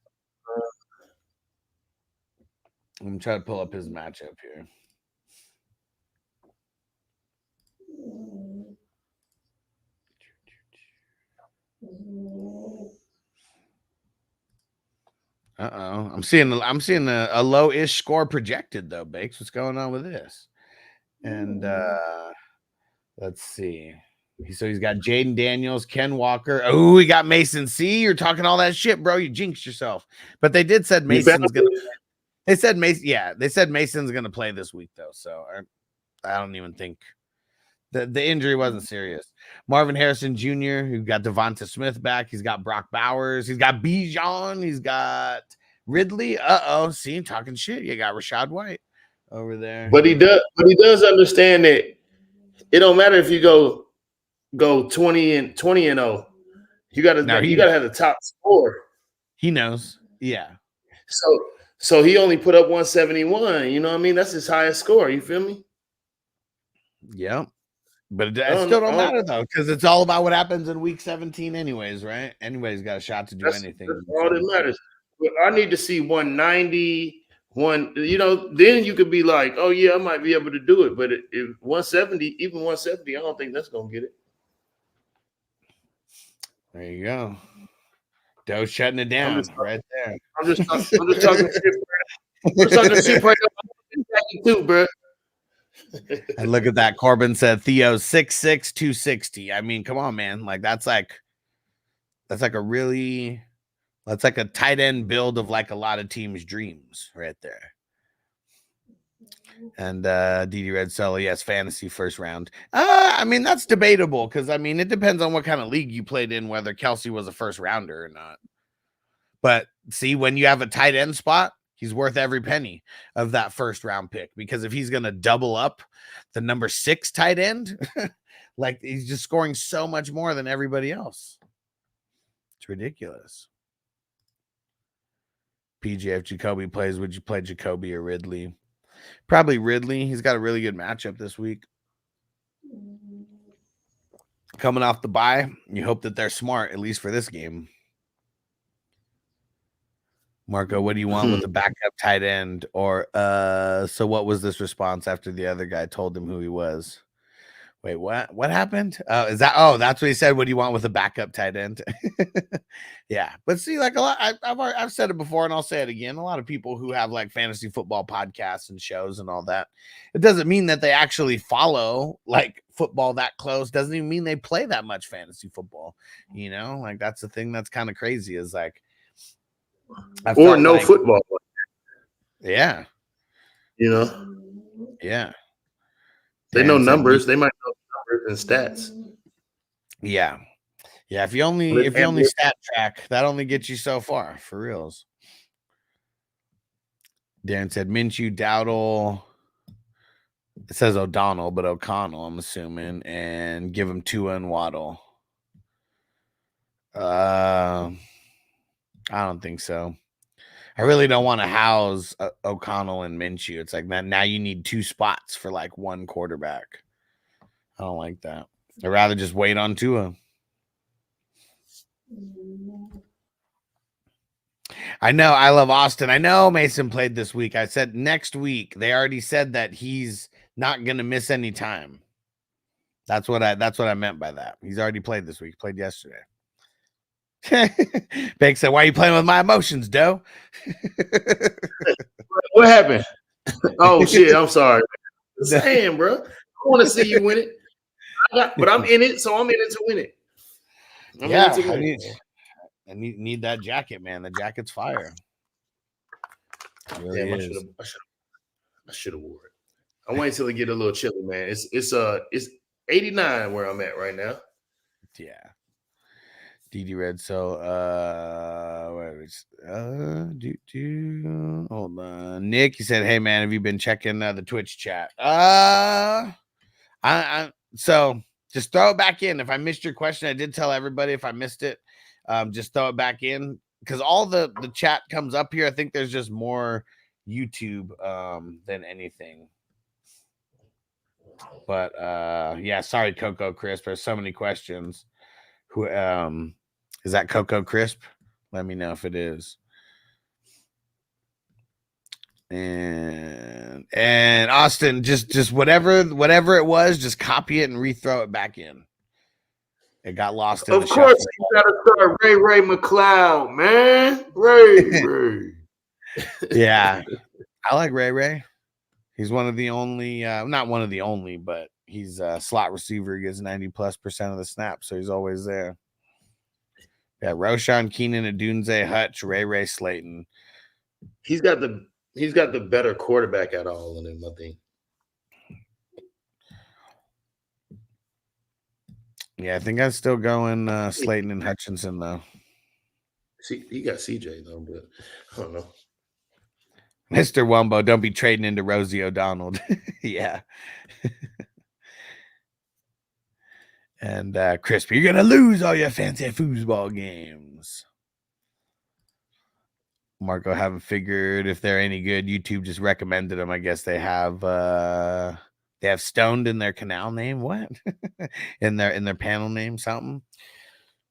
I'm trying to pull up his matchup here. I'm seeing a low-ish score projected though, Bakes. What's going on with this? And let's see. So he's got Jaden Daniels, Ken Walker. Oh, he got Mason. See, you're talking all that shit, bro. You jinxed yourself. But they did said Mason's gonna. They said Mason. Yeah, they said Mason's gonna play this week though. So I don't even think the injury wasn't serious. Marvin Harrison Jr., who got Devonta Smith back. He's got Brock Bowers. He's got Bijan. He's got Ridley. See, talking shit. You got Rashad White over there. But he does understand that it don't matter if you go 20 and 0. You gotta have the top score. He knows. Yeah. So he only put up 171. You know what I mean? That's his highest score. You feel me? Yeah. But it still don't matter though, because it's all about what happens in week 17 anyways, right? Anybody's got a shot to do anything. That's all that matters. But I need to see 190, then you could be like, oh yeah, I might be able to do it. But if 170, even 170, I don't think that's gonna get it. There you go. Doe shutting it down right there. I'm just talking shit. I'm just talking shit right now. Too, bro. And look at that. Corbin said Theo's 6'6", 260. I mean, come on, man. Like that's like a tight end build of like a lot of teams' dreams right there. And DD Red Solo, yes, fantasy first round. I mean, that's debatable because I mean, it depends on what kind of league you played in, whether Kelsey was a first rounder or not. But see, when you have a tight end spot, he's worth every penny of that first round pick because if he's going to double up the number 6 tight end, like he's just scoring so much more than everybody else. It's ridiculous. PJ, if Jacoby plays, would you play Jacoby or Ridley? Probably Ridley. He's got a really good matchup this week. Coming off the bye, you hope that they're smart, at least for this game. Marco, what do you want with the backup tight end? Or so what was this response after the other guy told him who he was? Wait, what? What happened? That's what he said. What do you want with a backup tight end? Yeah, but see, like a lot, I've said it before, and I'll say it again. A lot of people who have like fantasy football podcasts and shows and all that, it doesn't mean that they actually follow like football that close. Doesn't even mean they play that much fantasy football. You know, like that's the thing that's kind of crazy. Is like, or no football. Yeah, you know. Yeah. They know numbers. They might know numbers and stats. Yeah. Yeah. If you only stat track, that only gets you so far for reals. Darren said Minshew, Dowdle. It says O'Donnell, but O'Connell, I'm assuming, and give him Tua and Waddle. I don't think so. I really don't want to house O'Connell and Minshew. It's like that now you need 2 spots for like one quarterback. I don't like that. I'd rather just wait on Tua. I know. I love Austin. I know Mason played this week. I said next week. They already said that he's not going to miss any time. That's what I meant by that. He's already played this week. Played yesterday. Bank said, "Why are you playing with my emotions, Doe?" What happened? Oh shit! I'm sorry. Saying, bro, I want to see you win it. But I'm in it, so I'm in it to win it. I need that jacket, man. The jacket's fire. Really I should have wore it. I'm waiting till it get a little chilly, man. It's 89 where I'm at right now. Yeah. DD Red, so hold on. Nick, he said, "Hey man, have you been checking the Twitch chat?" So just throw it back in. If I missed your question, I did tell everybody if I missed it, just throw it back in because all the chat comes up here. I think there's just more YouTube than anything. But yeah, sorry, Coco Crisp. There's so many questions. Who is that Coco Crisp? Let me know if it is. And Austin, just whatever it was, just copy it and rethrow it back in. It got lost in the shuffle. Of course, you gotta start Ray McLeod, man. Ray. Yeah, I like Ray. He's one of the only, not one of the only, but he's a slot receiver. He gets 90+% of the snaps, so he's always there. Yeah, Roshan, Keenan, Adunze, Hutch, Ray, Slayton. He's got the better quarterback at all of them, I think. Yeah, I think I'm still going Slayton and Hutchinson though. See, he got CJ though, but I don't know. Mr. Wumbo, don't be trading into Rosie O'Donnell. Yeah. And Crispy, you're gonna lose all your fancy football games. Marco, haven't figured if they're any good. YouTube just recommended them. I guess they have stoned in their canal name. What? in their panel name, something.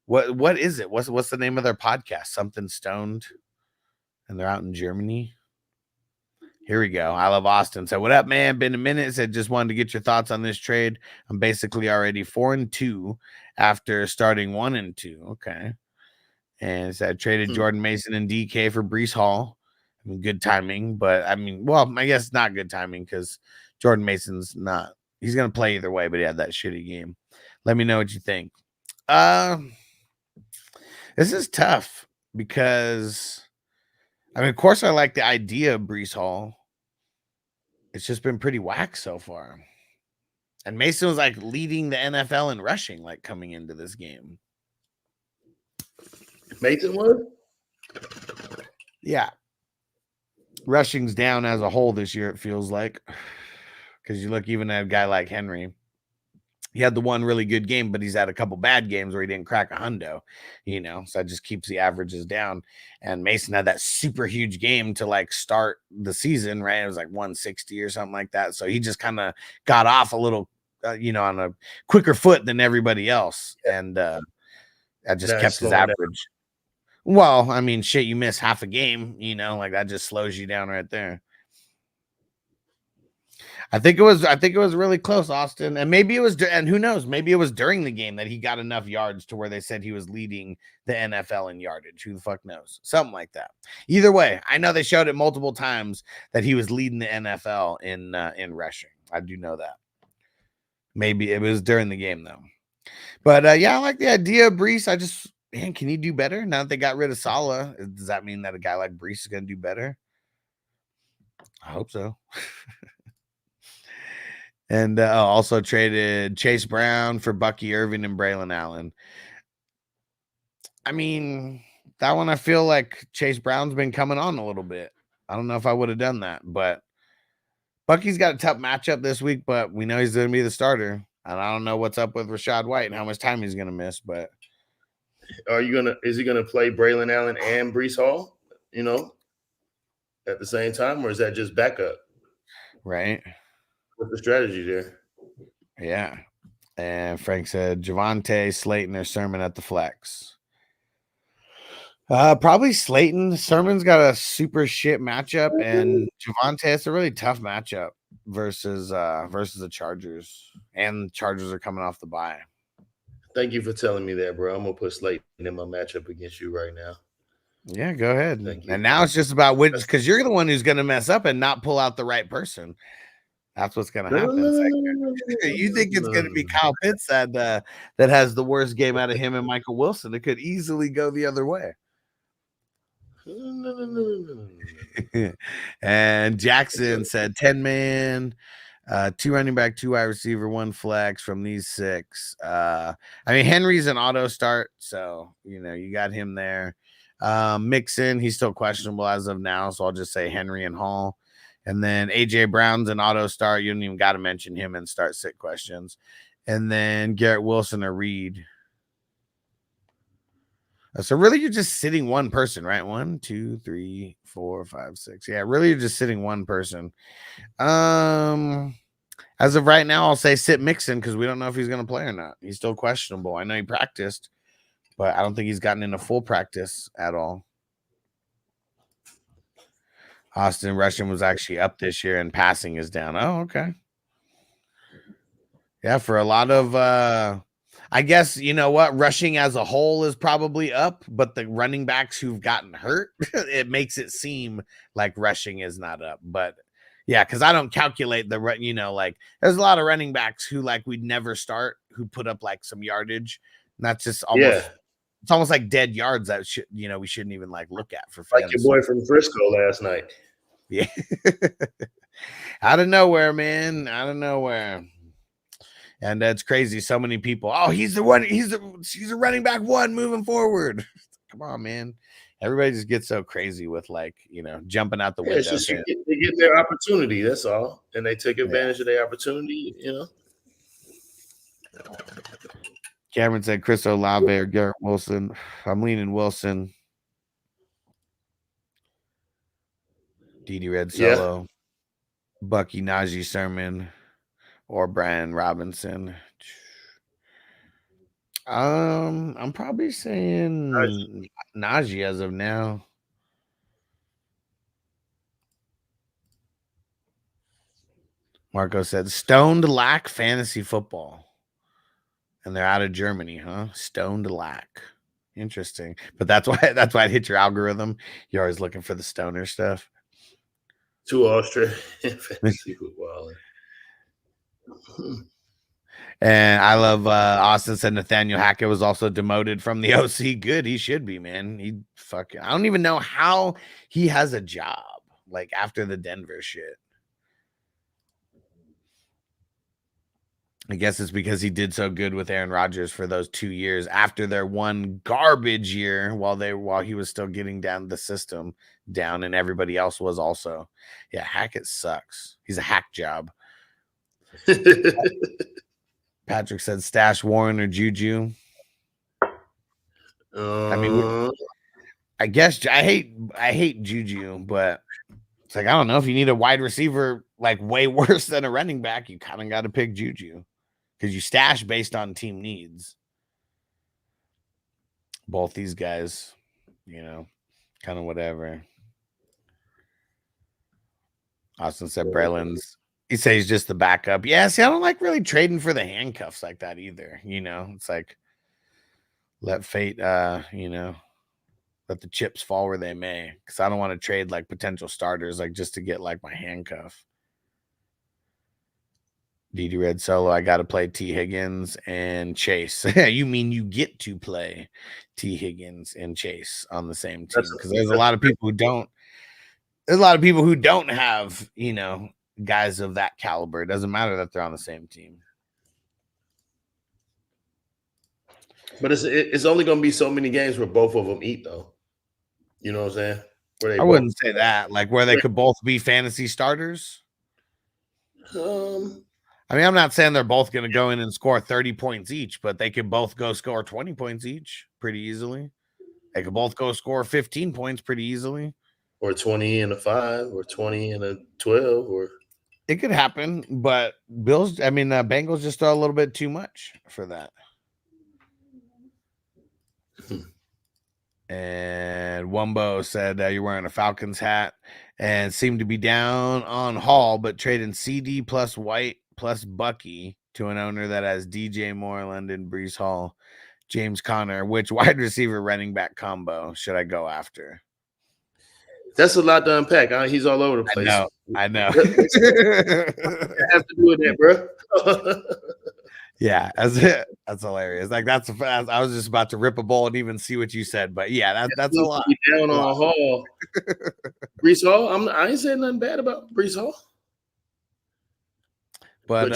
What is it? What's the name of their podcast? Something Stoned. And they're out in Germany. Here we go. I love Austin. So what up, man? Been a minute. Said just wanted to get your thoughts on this trade. I'm basically already 4-2 after starting 1-2. Okay. And said traded Jordan Mason and DK for Breece Hall. I mean, good timing, but I mean, well, I guess not good timing because Jordan Mason's not. He's gonna play either way, but he had that shitty game. Let me know what you think. This is tough because I mean, of course, I like the idea of Breece Hall, it's just been pretty whack so far. And Mason was like leading the NFL in rushing, like coming into this game. Mason was? Yeah. Rushing's down as a whole this year, it feels like. Because you look even at a guy like Henry. He had the one really good game, but he's had a couple bad games where he didn't crack a hundo, so that just keeps the averages down. And Mason had that super huge game to like start the season, right? It was like 160 or something like that. So he just kind of got off a little, on a quicker foot than everybody else. And that just kept his average. Down. Well, I mean, shit, you miss half a game, like that just slows you down right there. I think it was really close, Austin, and maybe it was, and who knows, maybe it was during the game that he got enough yards to where they said he was leading the NFL in yardage. Who the fuck knows? Something like that. Either way, I know they showed it multiple times that he was leading the NFL in rushing. I do know that. Maybe it was during the game though. But yeah, I like the idea of Brees. Can he do better now that they got rid of Saleh? Does that mean that a guy like Brees is going to do better? I hope so. And also traded Chase Brown for Bucky Irving and Braylon Allen. I mean, that one I feel like Chase Brown's been coming on a little bit. I don't know if I would have done that, but Bucky's got a tough matchup this week, but we know he's going to be the starter. And I don't know what's up with Rachaad White and how much time he's going to miss, but is he going to play Braylon Allen and Breece Hall, at the same time, or is that just backup? Right. What's the strategy there? Yeah. And Frank said Javonte, Slayton, or Sermon at the flex. Probably Slayton. Sermon's got a super shit matchup, and Javonte, it's a really tough matchup versus the Chargers. And the Chargers are coming off the bye. Thank you for telling me that, bro. I'm gonna put Slayton in my matchup against you right now. Yeah, go ahead. And now it's just about which, because you're the one who's gonna mess up and not pull out the right person. That's what's going to happen. You think it's going to be Kyle Pitts that has the worst game out of him and Michael Wilson? It could easily go the other way. And Jackson said 10-man, 2 running back, 2 wide receiver, 1 flex from these 6. I mean, Henry's an auto start, so you got him there. Mixon, he's still questionable as of now, so I'll just say Henry and Hall. And then AJ Brown's an auto start. You don't even got to mention him and start sit questions. And then Garrett Wilson or Reed. So really, you're just sitting one person, right? 1, 2, 3, 4, 5, 6. Yeah, really, you're just sitting one person. As of right now, I'll say sit Mixon because we don't know if he's going to play or not. He's still questionable. I know he practiced, but I don't think he's gotten into full practice at all. Austin rushing was actually up this year and passing is down. Oh, okay. Yeah, for a lot of I guess rushing as a whole is probably up, but the running backs who've gotten hurt, it makes it seem like rushing is not up. But yeah, because I don't calculate there's a lot of running backs who we'd never start who put up some yardage. And that's just almost it's almost like dead yards that we shouldn't even look at for fantasy. Like your boy from Frisco last night. Yeah. Out of nowhere, man. Out of nowhere. And that's crazy. So many people. Oh, he's the one. He's a running back 1 moving forward. Come on, man. Everybody just gets so crazy with jumping out the window. It's just they get their opportunity. That's all. And they take advantage of their opportunity, Cameron said Chris Olave or Garrett Wilson. I'm leaning Wilson. Dede Red Solo. Bucky Najee Sermon or Brian Robinson. I'm probably saying Najee as of now. Marco said stoned lack fantasy football. And they're out of Germany, huh? Stoned lack. Interesting. But that's why it hit your algorithm. You're always looking for the stoner stuff. 2 Australian fantasy football. And I love Austin said Nathaniel Hackett was also demoted from the OC. Good. He should be, man. I don't even know how he has a job after the Denver shit. I guess it's because he did so good with Aaron Rodgers for those 2 years after their one garbage year while he was still getting down the system down and everybody else was also. Yeah, Hackett sucks. He's a hack job. Patrick said stash Warren or Juju. I mean, I guess I hate Juju, but it's like I don't know if you need a wide receiver like way worse than a running back, you kind of got to pick Juju because you stash based on team needs. Both these guys, kind of whatever. Austin said Braylon's. He says he's just the backup. Yeah, see, I don't like really trading for the handcuffs like that either. It's like let fate, let the chips fall where they may. Because I don't want to trade like potential starters, like just to get like my handcuff. DD Red Solo, I got to play T. Higgins and Chase. You mean you get to play T. Higgins and Chase on the same team? Because there's a lot of people who don't. There's a lot of people who don't have, guys of that caliber. It doesn't matter that they're on the same team. But it's only going to be so many games where both of them eat, though. You know what I'm saying? I wouldn't say that. Like where they could both be fantasy starters. I mean, I'm not saying they're both going to go in and score 30 points each, but they could both go score 20 points each pretty easily. They could both go score 15 points pretty easily. Or 20 and a 5 or 20 and a 12 or it could happen, but Bengals just throw a little bit too much for that. And Wumbo said you're wearing a Falcons hat and seemed to be down on Hall, but trading CD plus White plus Bucky to an owner that has DJ Moreland and Breece Hall, James Conner. Which wide receiver running back combo should I go after? That's a lot to unpack. He's all over the place. I know. I have to do with that, bro. Yeah, that's hilarious. Like I was just about to rip a bowl and even see what you said, but yeah, that's a lot. Down on Hall, Breece Hall. I ain't saying nothing bad about Breece Hall, but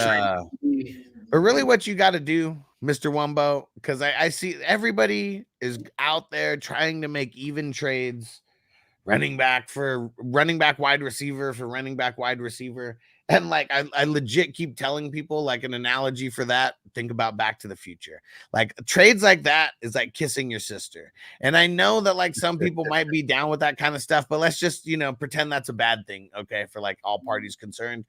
really, what you got to do, Mr. Wumbo, because I see everybody is out there trying to make even trades. Running back, wide receiver for running back, wide receiver. And like, I legit keep telling people like an analogy for that. Think about Back to the Future. Like trades like that is like kissing your sister. And I know that like some people might be down with that kind of stuff, but let's just, pretend that's a bad thing. Okay. For like all parties concerned.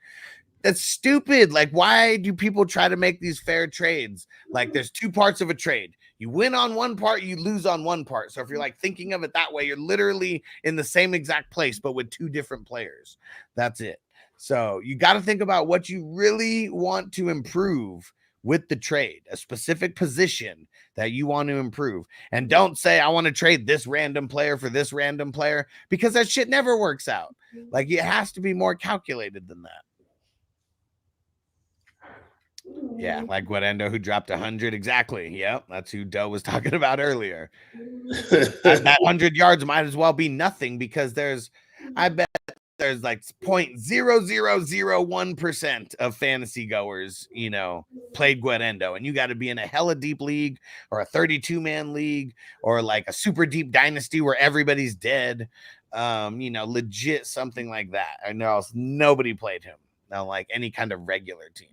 That's stupid. Like, why do people try to make these fair trades? Like there's two parts of a trade. You win on one part, you lose on one part. So if you're like thinking of it that way, you're literally in the same exact place, but with two different players. That's it. So you got to think about what you really want to improve with the trade, a specific position that you want to improve. And don't say, I want to trade this random player for this random player, because that shit never works out. Like it has to be more calculated than that. Yeah, like what Endo who dropped 100 exactly. Yep, that's who Doe was talking about earlier. that 100 yards might as well be nothing because I bet there's like 0.0001% of fantasy goers, played Guarendo, and you got to be in a hella deep league or a 32-man league or like a super deep dynasty where everybody's dead. Legit something like that. I know nobody played him. Not like any kind of regular team.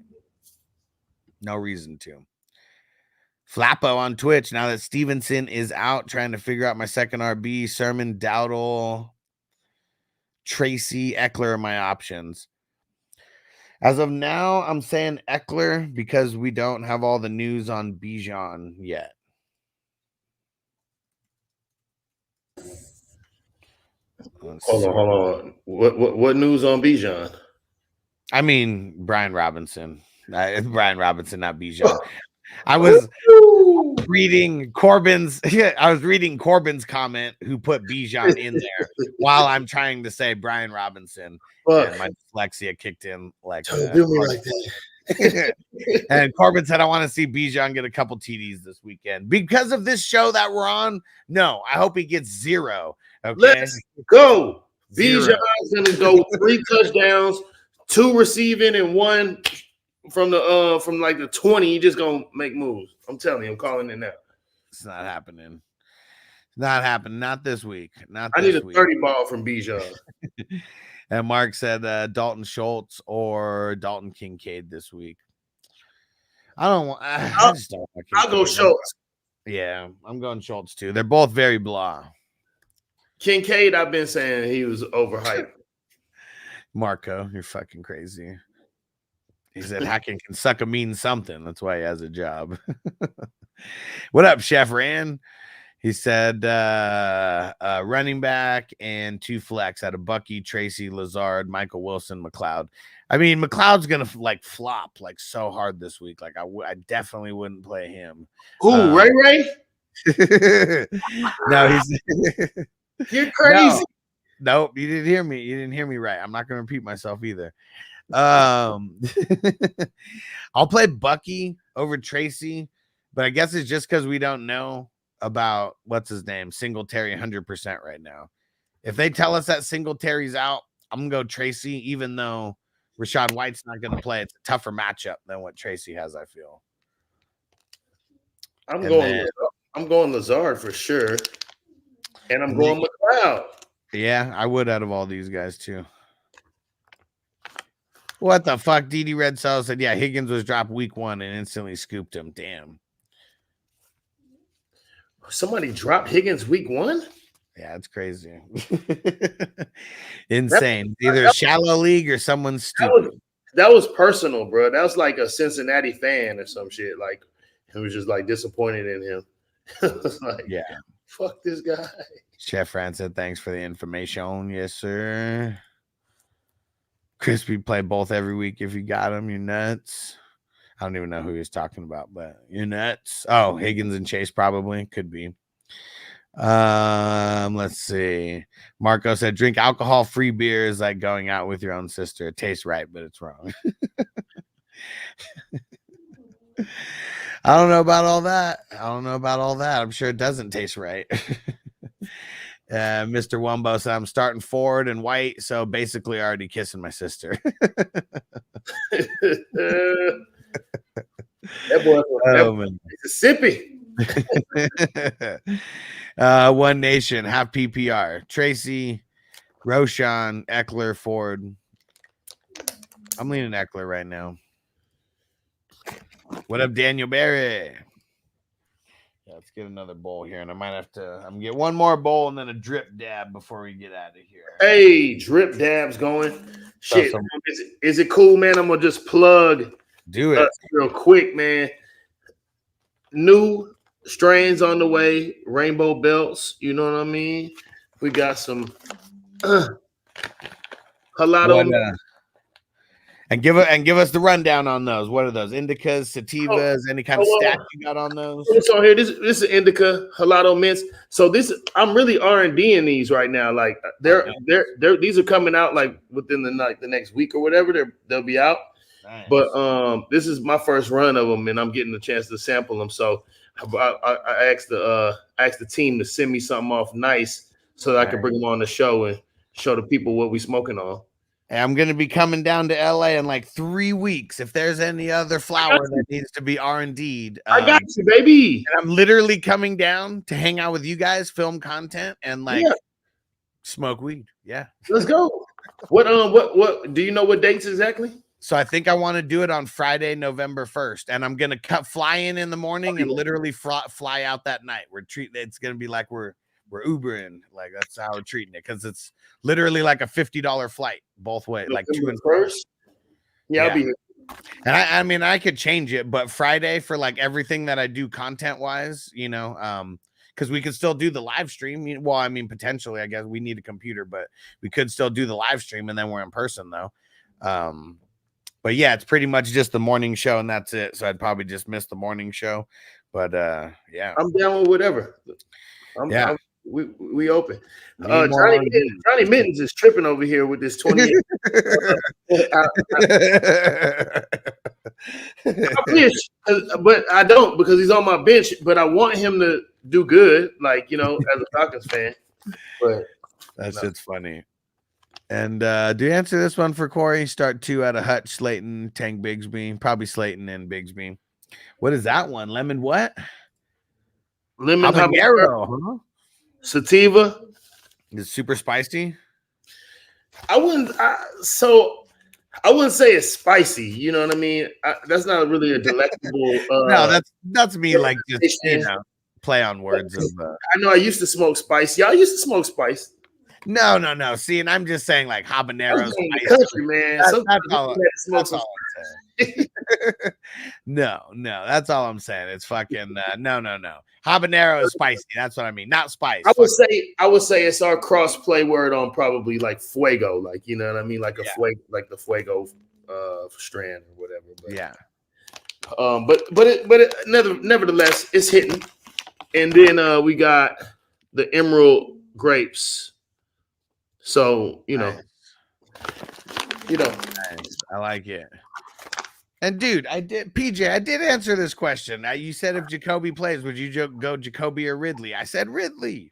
No reason to. Flappo on Twitch. Now that Stevenson is out, trying to figure out my second RB. Sermon, Dowdle, Tracy, Eckler are my options. As of now, I'm saying Eckler because we don't have all the news on Bijan yet. Hold on. What news on Bijan? I mean, Brian Robinson. It's Brian Robinson, not Bijan. I was reading Corbin's comment who put Bijan in there while I'm trying to say Brian Robinson. And my dyslexia kicked in like and Corbin said, I want to see Bijan get a couple TDs this weekend. Because of this show that we're on, no, I hope he gets 0. Okay. Let's go. Bijan's gonna go 3 touchdowns, 2 receiving, and 1 from like the 20, you just gonna make moves. I'm telling you, I'm calling it now. It's not happening. Not happening. Not this week. Not I this need a week. 30 ball from Bijan. And Mark said Dalton Schultz or Dalton Kincaid this week. I don't want. I just don't want I'll go Schultz. Yeah, I'm going Schultz too. They're both very blah. Kincaid, I've been saying he was overhyped. Marco, you're fucking crazy. He said hacking can suck a mean something. That's why he has a job. What up, Chef Ran? He said running back and 2 flex out of Bucky, Tracy, Lazard, Michael Wilson, McLeod. I mean, McLeod's gonna like flop like so hard this week. Like I definitely wouldn't play him. Who, Ray? No, he's You're crazy. No, nope, you didn't hear me. You didn't hear me right. I'm not gonna repeat myself either. I'll play Bucky over Tracy, but I guess it's just because we don't know about what's his name, Singletary 100% right now. If they tell us that Singletary's out, I'm gonna go Tracy, even though Rachaad White's not gonna play. It's a tougher matchup than what Tracy has, I feel. I'm going Lazard for sure. And I'm going McLeod. Yeah, I would out of all these guys too. What the fuck? DD Red Cell said, yeah, Higgins was dropped week 1 and instantly scooped him. Damn. Somebody dropped Higgins week 1? Yeah, it's crazy. Insane. Either a shallow league or someone stupid. That was personal, bro. That was like a Cincinnati fan or some shit. Like, he was just like disappointed in him. Like, yeah. Fuck this guy. Chef Fran said, thanks for the information. Yes, sir. Crispy play both every week if you got them. You're nuts. I don't even know who he was talking about, but you're nuts. Oh, Higgins and Chase probably could be. Let's see. Marco said, drink alcohol-free beer is like going out with your own sister. It tastes right, but it's wrong. I don't know about all that. I'm sure it doesn't taste right. Mr. Wumbo said, I'm starting Ford and White, so basically already kissing my sister. That boy Mississippi. One Nation, half PPR. Tracy, Roshan, Eckler, Ford. I'm leaning Eckler right now. What up, Daniel Barry? Yeah, let's get another bowl here, and I might have to. I'm gonna get one more bowl and then a drip dab before we get out of here. Hey, drip dabs going. Shit, is it cool, man? I'm gonna just plug. Do it real quick, man. New strains on the way, rainbow belts. You know what I mean? We got some halado. And give us the rundown on those. What are those? Indicas, sativas, any kind of stack you got on those? So here, this is indica, halado mints. So I'm really R&D in these right now. Like these are coming out like within the next week or whatever. They'll be out. Nice. But this is my first run of them, and I'm getting a chance to sample them. So I asked the team to send me something off nice so that I can bring them on the show and show the people what we smoking on. And I'm going to be coming down to LA in like 3 weeks. If there's any other flower that needs to be R&D'd, I got you, baby. And I'm literally coming down to hang out with you guys, film content, and smoke weed. Yeah, let's go. What do you know what dates exactly? So I think I want to do it on Friday, November 1st, and I'm gonna fly in the morning and literally fly out that night. It's gonna be like we're Ubering, like that's how we're treating it, because it's literally like a $50 flight both ways, like to and first. Yeah, I'll be here. And I mean, I could change it, but Friday for like everything that I do content wise, because we could still do the live stream. Well, I mean, potentially, I guess we need a computer, but we could still do the live stream, and then we're in person though. But yeah, it's pretty much just the morning show, and that's it. So I'd probably just miss the morning show. But yeah, I'm down with whatever. We open. Johnny Mittens is tripping over here with this 20. I wish, but I don't, because he's on my bench. But I want him to do good, like as a Falcons fan. But that's it's funny. And do you answer this one for Corey? Start 2 out of Hutch, Slayton, Tank, Bigsby. Probably Slayton and Bigsby. What is that one? Lemon what? Lemon habanero, huh? Sativa. Is it super spicy? I wouldn't say it's spicy. You know what I mean? That's not really a delectable. No, that's me. Like just play on words. I know I used to smoke spice. Y'all used to smoke spice. No. See, and I'm just saying like habanero. Country, man. That's all I'm saying. No, that's all I'm saying. It's fucking no. Habanero is spicy. That's what I mean. Not spice. I would say it's our cross play word on probably like fuego, like you know what I mean, like fuego, like the fuego strand or whatever. But, yeah. But nevertheless, it's hitting. And then we got the emerald grapes. So nice. I like it. And dude, I did answer this question. You said if Jacoby plays, would you go Jacoby or Ridley? I said Ridley.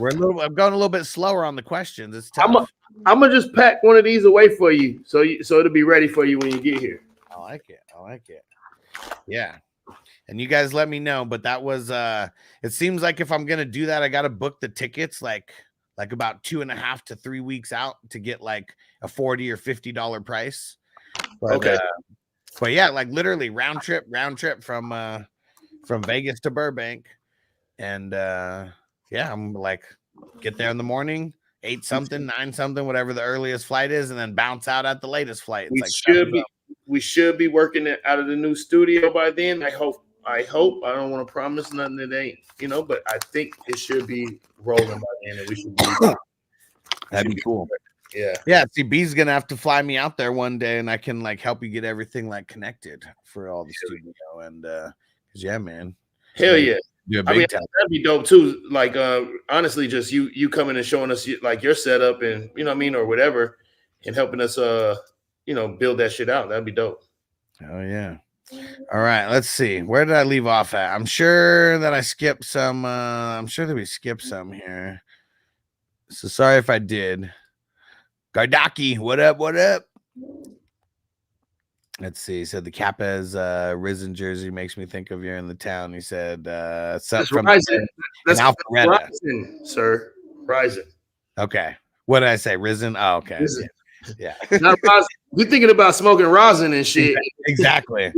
I'm going a little bit slower on the questions. It's tough. I'm gonna just pack one of these away for you, so it'll be ready for you when you get here. I like it. Yeah. And you guys let me know, but that was it seems like if I'm gonna do that, I gotta book the tickets like about 2.5 to 3 weeks out to get like a $40 or $50 price. But, okay. But yeah, like literally round trip from Vegas to Burbank. And yeah, I'm like get there in the morning, 8 something, 9 something, whatever the earliest flight is, and then bounce out at the latest flight. We should be working it out of the new studio by then. I hope. I don't want to promise nothing that ain't, but I think it should be rolling by then, and we should be. That'd be cool. Yeah. See, B's gonna have to fly me out there one day, and I can like help you get everything like connected for all the studio. And yeah, man. Hell yeah. I mean, that'd be dope too. Like, honestly, just you coming and showing us like your setup and you know what I mean, or whatever, and helping us build that shit out. That'd be dope. Oh yeah. All right, let's see. Where did I leave off at? I'm sure that I skipped some. I'm sure that we skipped some here. So sorry if I did. Gardaki, what up? Let's see. He said the Kappa's Risen jersey makes me think of you're in the town. He said that's Rising. That's Rising, sir. Rising. Okay. What did I say? Risen? Oh, okay. Risen. Yeah. Not rosin. You're thinking about smoking rosin and shit. Exactly.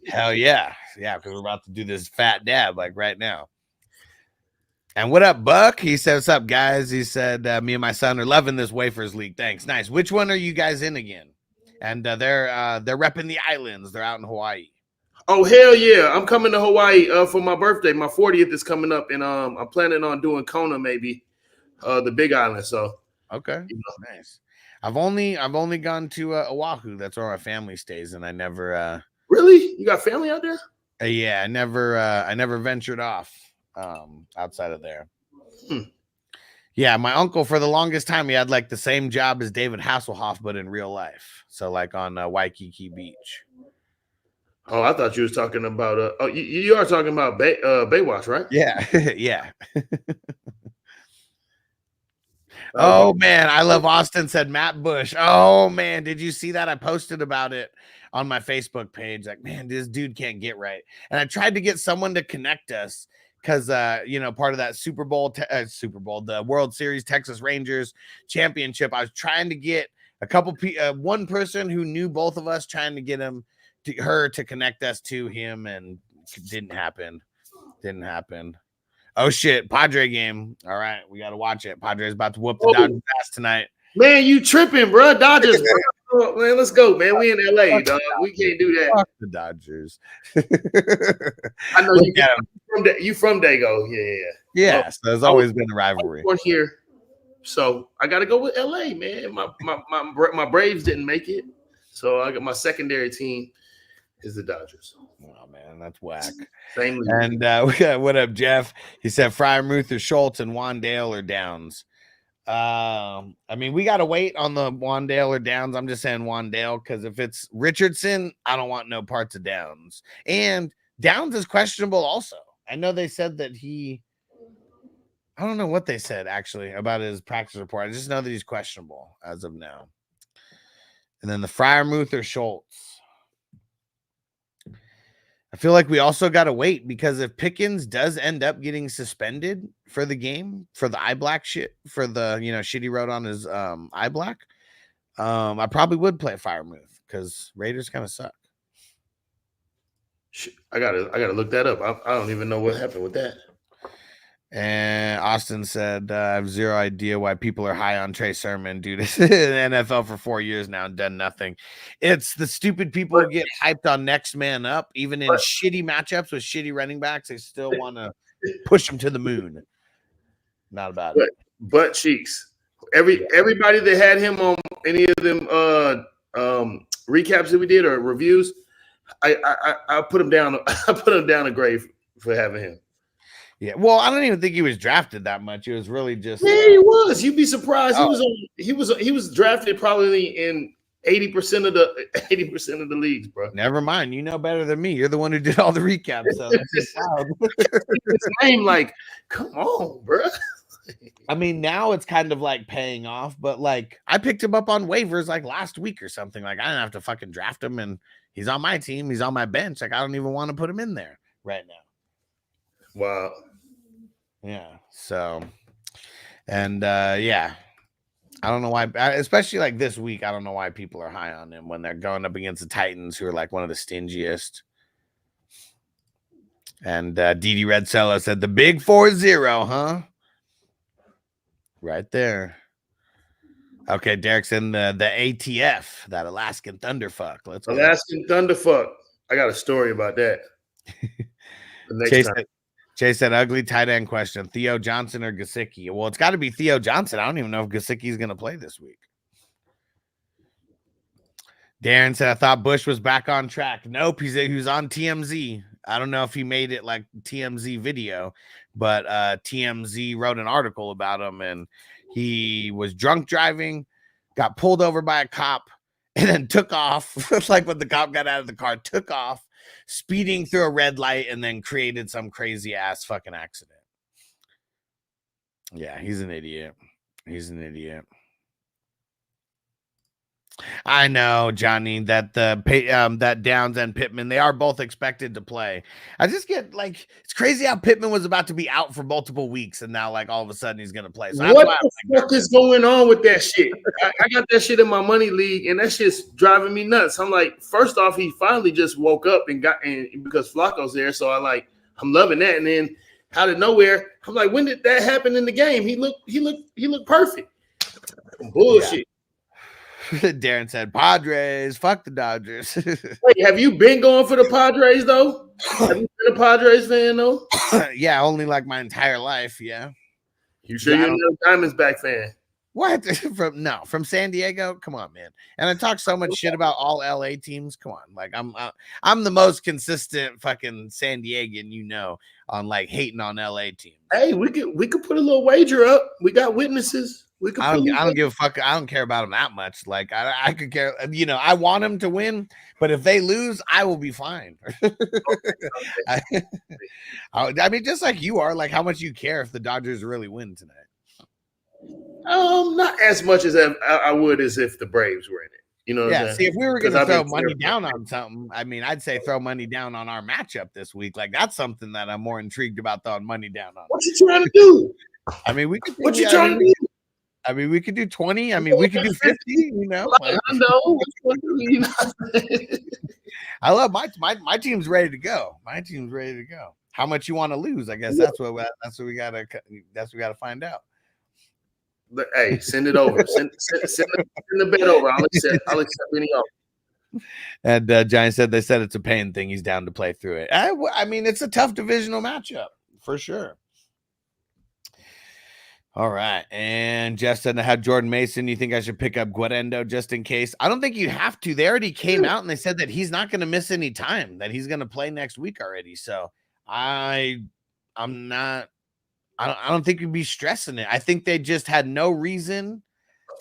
Hell yeah. Yeah, because we're about to do this fat dab like right now. And what up, Buck? He said, what's up, guys? He said, me and my son are loving this Waferz League. Thanks. Nice. Which one are you guys in again? And they're repping the islands. They're out in Hawaii. Oh, hell yeah. I'm coming to Hawaii for my birthday. My 40th is coming up, and I'm planning on doing Kona maybe, the Big Island. So okay. Nice. I've only gone to Oahu. That's where my family stays, and I never really. You got family out there? Yeah, I never ventured off outside of there. Yeah, my uncle for the longest time he had like the same job as David Hasselhoff, but in real life. So like on Waikiki Beach. Oh, I thought you was talking about you are talking about Baywatch, right? Yeah, yeah. Oh man, I love Austin, said Matt Bush. Oh man, did you see that? I posted about it on my Facebook page. Like, man, this dude can't get right. And I tried to get someone to connect us because part of that Super Bowl, the World Series Texas Rangers championship. I was trying to get one person who knew both of us, trying to get her to connect us to him, and it didn't happen. Oh shit, Padre game. All right, we got to watch it. Padre's about to whoop the Dodgers ass tonight. Man, you tripping, bro? Dodgers. Man, let's go, man. We in LA, dog. We can't do that. Fuck the Dodgers. I know you from Dago. Yeah. So there's always been a rivalry. Born here, so I got to go with LA, man. My Braves didn't make it, so I got my secondary team is the Dodgers. Oh man, that's whack. Same. And we got what up, Jeff? He said Fryermuth or Schultz and Wandale or Downs. I mean, we got to wait on the Wandale or Downs. I'm just saying Wandale because if it's Richardson, I don't want no parts of Downs. And Downs is questionable also. I know they said that he I don't know what they said actually about his practice report. I just know that he's questionable as of now. And then the Freiermuth or Schultz. I feel like we also got to wait because if Pickens does end up getting suspended for the game for the eye black shit for the shit he wrote on his eye black, I probably would play Freiermuth because Raiders kind of suck. I gotta look that up. I don't even know what happened with that. And Austin said, I have zero idea why people are high on Trey Sermon, dude. It's in the NFL for 4 years now and done nothing. It's the stupid people who get hyped on next man up, even in shitty matchups with shitty running backs. They still want to push them to the moon. Not about it. Butt cheeks. Everybody that had him on any of them recaps that we did or reviews, I put him down. I put him down a grave for having him. Yeah, well, I don't even think he was drafted that much. It was really just he was. You'd be surprised. He was drafted probably in 80% of the leagues, bro. Never mind. You know better than me. You're the one who did all the recaps. So his name, like, come on, bro. I mean, now it's kind of like paying off, but like I picked him up on waivers like last week or something. Like I didn't have to fucking draft him, and he's on my team. He's on my bench. Like I don't even want to put him in there right now. Wow. Yeah. So, and yeah, I don't know why, especially like this week. I don't know why people are high on him when they're going up against the Titans, who are like one of the stingiest. And Didi Red Cello said the big 4-0, huh? Right there. Okay, Derek's in the ATF, that Alaskan Thunderfuck. Let's go. Alaskan Thunderfuck. I got a story about that. The next time. Chase said, ugly tight end question. Theo Johnson or Gesicki? Well, it's got to be Theo Johnson. I don't even know if Gesicki's going to play this week. Darren said, I thought Bush was back on track. Nope, he was on TMZ. I don't know if he made it like TMZ video, but TMZ wrote an article about him, and he was drunk driving, got pulled over by a cop, and then took off. Like when the cop got out of the car, took off, speeding through a red light, and then created some crazy ass fucking accident. Yeah, he's an idiot. He's an idiot. I know, Johnny, that that Downs and Pittman, they are both expected to play. I just get like, it's crazy how Pittman was about to be out for multiple weeks, and now like all of a sudden he's going to play. So what the fuck is going on with that shit? I got that shit in my money league, and that shit's driving me nuts. I'm like, first off, he finally just woke up and got in because Flacco's there, so I'm loving that. And then out of nowhere, I'm like, when did that happen in the game? He looked perfect. Bullshit. Yeah. Darren said, Padres, fuck the Dodgers. Wait, have you been going for the Padres, though? Have you been a Padres fan, though? Yeah, only like my entire life, yeah. You sure you're not a Diamondback fan? What? From San Diego? Come on, man. And I talk so much shit about all LA teams. Come on. Like, I'm the most consistent fucking San Diegan, on like hating on LA teams. Hey, we could put a little wager up. We got witnesses. I don't give a fuck. I don't care about them that much. Like I could care. I want them to win, but if they lose, I will be fine. I mean, just like you are. Like, how much you care if the Dodgers really win tonight? Not as much as I would as if the Braves were in it. You know what I'm saying? See, if we were going to throw money down on something, I mean, I'd say throw money down on our matchup this week. Like, that's something that I'm more intrigued about throwing money down on. What you trying to do? I mean, we could. What you trying to do? I mean, we could do 20. I mean, we could do 50. I love my team's ready to go. My team's ready to go. How much you want to lose? I guess that's what we gotta find out. Hey, send it over. Send the bet over. I'll accept any offer. And Johnny said they said it's a pain thing. He's down to play through it. I mean, it's a tough divisional matchup for sure. All right. And Jeff said I had Jordan Mason. You think I should pick up Guarendo just in case? I don't think you have to. They already came out and they said that he's not going to miss any time, that he's going to play next week already. So I don't think you'd be stressing it. I think they just had no reason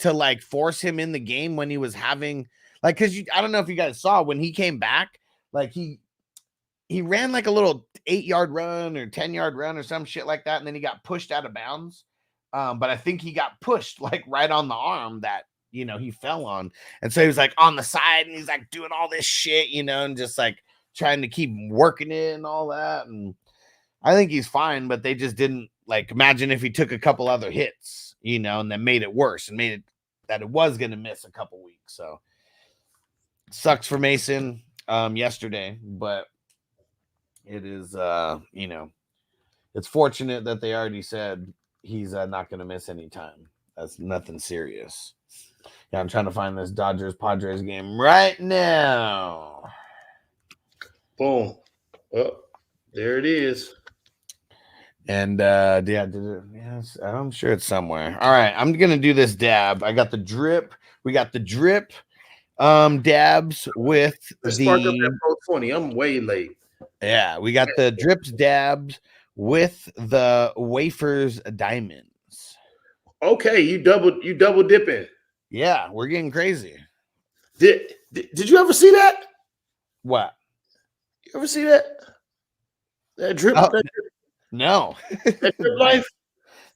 to like force him in the game when he was having like, cause I don't know if you guys saw when he came back, like he he ran like a little 8-yard run or 10-yard run or some shit like that, and then he got pushed out of bounds. But I think he got pushed like right on the arm that he fell on, and so he was like on the side, and he's like doing all this shit, and just like trying to keep working it and all that. And I think he's fine, but they just didn't like imagine if he took a couple other hits, and then made it worse and made it that it was going to miss a couple weeks. So sucks for Mason yesterday, but it is, it's fortunate that they already said he's not going to miss any time. That's nothing serious. Yeah, I'm trying to find this Dodgers-Padres game right now. Boom. Oh, there it is. And yes, I'm sure it's somewhere. All right, I'm gonna do this dab. I got the drip. We got the drip dabs with Spark up that Pro 20. I'm way late. Yeah, we got the drips dabs with the Waferz diamonds. Okay, you double dipping. Yeah, we're getting crazy. Did you ever see that? What? You ever see that? That drip? Oh, no. That drip life?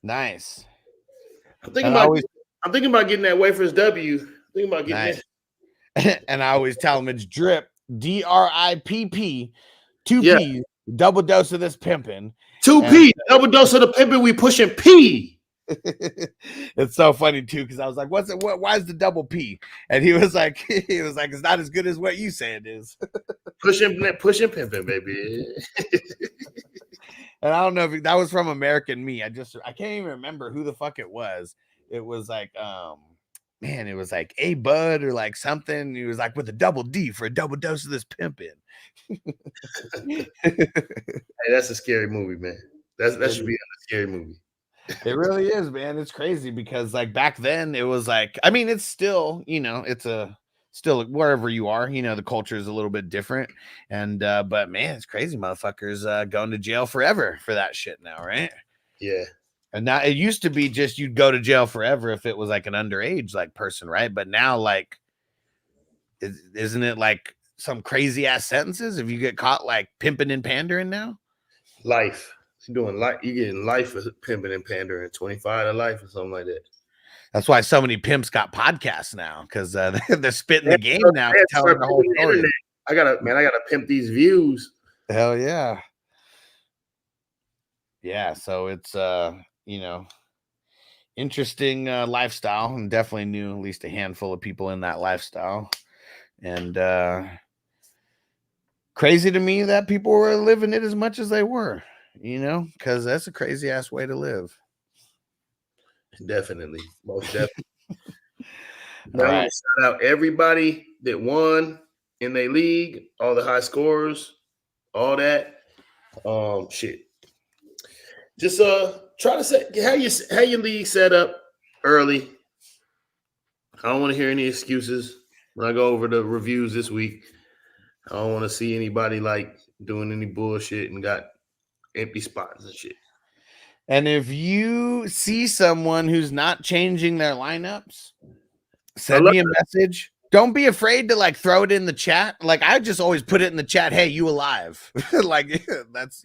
Nice. I'm thinking about getting that Waferz W. Thinking about getting that. And I always tell them it's drip, DRIPP, 2 P's, double dose of this pimping. 2 P, double dose of the pimping. We pushing P. It's so funny too, because I was like, why is the double P? And he was like, it's not as good as what you say it is. pushing pimping, baby. And I don't know if that was from American Me. I can't even remember who the fuck it was. It was like it was like A Bud or like something. He was like with a double D for a double dose of this pimping. Hey, that's a scary movie, man. That should be a scary movie. It really is, man. It's crazy because like back then it was like, I mean, it's still, it's still wherever you are, the culture is a little bit different. And but man, it's crazy, motherfuckers going to jail forever for that shit now, right? Yeah. And now it used to be just you'd go to jail forever if it was like an underage like person, right? But now like isn't it like some crazy ass sentences if you get caught like pimping and pandering now? Life. You're getting life for pimping and pandering, 25 to life or something like that. That's why so many pimps got podcasts now, because they're spitting the game now, telling the whole story. I gotta pimp these views. Hell yeah. Yeah, so it's interesting lifestyle, and definitely knew at least a handful of people in that lifestyle. And crazy to me that people were living it as much as they were. Because that's a crazy ass way to live. Definitely. Most definitely. All right. Shout out everybody that won in their league, all the high scorers, all that. Shit. Just try to how your league set up early. I don't want to hear any excuses when I go over the reviews this week. I don't want to see anybody like doing any bullshit and got empty spots and shit. And if you see someone who's not changing their lineups, send me a message. Don't be afraid to like throw it in the chat. Like I just always put it in the chat. Hey, you alive? Like that's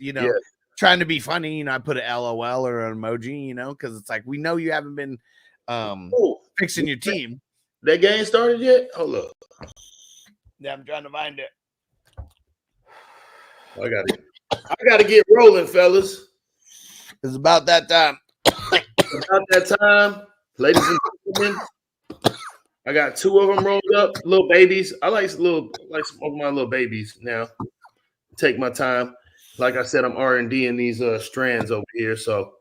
trying to be funny. I put an LOL or an emoji. Because it's like we know you haven't been fixing your team. That game started yet? Hold up. Yeah, I'm trying to find it. I gotta get rolling, fellas. It's about that time. Ladies and gentlemen. I got 2 of them rolled up, little babies. I like smoking my little babies now. Take my time. Like I said, I'm R&D in these strands over here. So,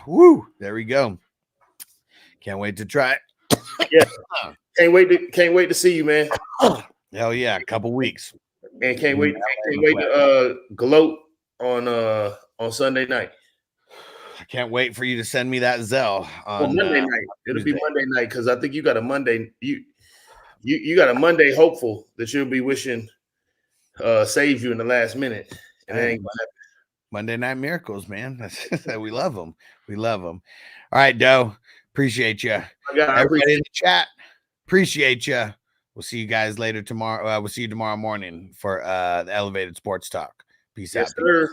woo! There we go. Can't wait to try it. Yeah, can't wait to see you, man. Hell yeah, a couple weeks. And can't wait to gloat on Sunday night. I can't wait for you to send me that Zelle on Monday night. It'll be Monday night because I think you got a Monday. You got a Monday hopeful that you'll be wishing saves you in the last minute. And it ain't gonna happen. Monday Night Miracles, man. We love them. We love them. All right, Doe. Appreciate you. Everybody in the chat. Appreciate you. We'll see you guys later tomorrow. We'll see you tomorrow morning for the Elevated Sports Talk. Peace out. Sir.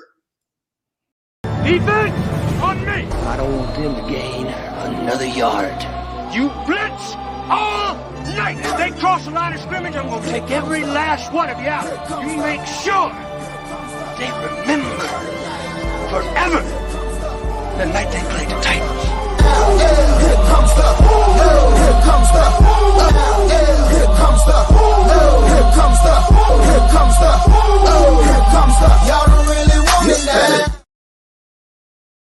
Defense on me. I don't want them to gain another yard. You blitz all night. If they cross the line of scrimmage, I'm going to take every last one of you out. You make sure they remember forever the night they played the Titans. Here comes the, here comes the, here comes the, here comes the, here comes the.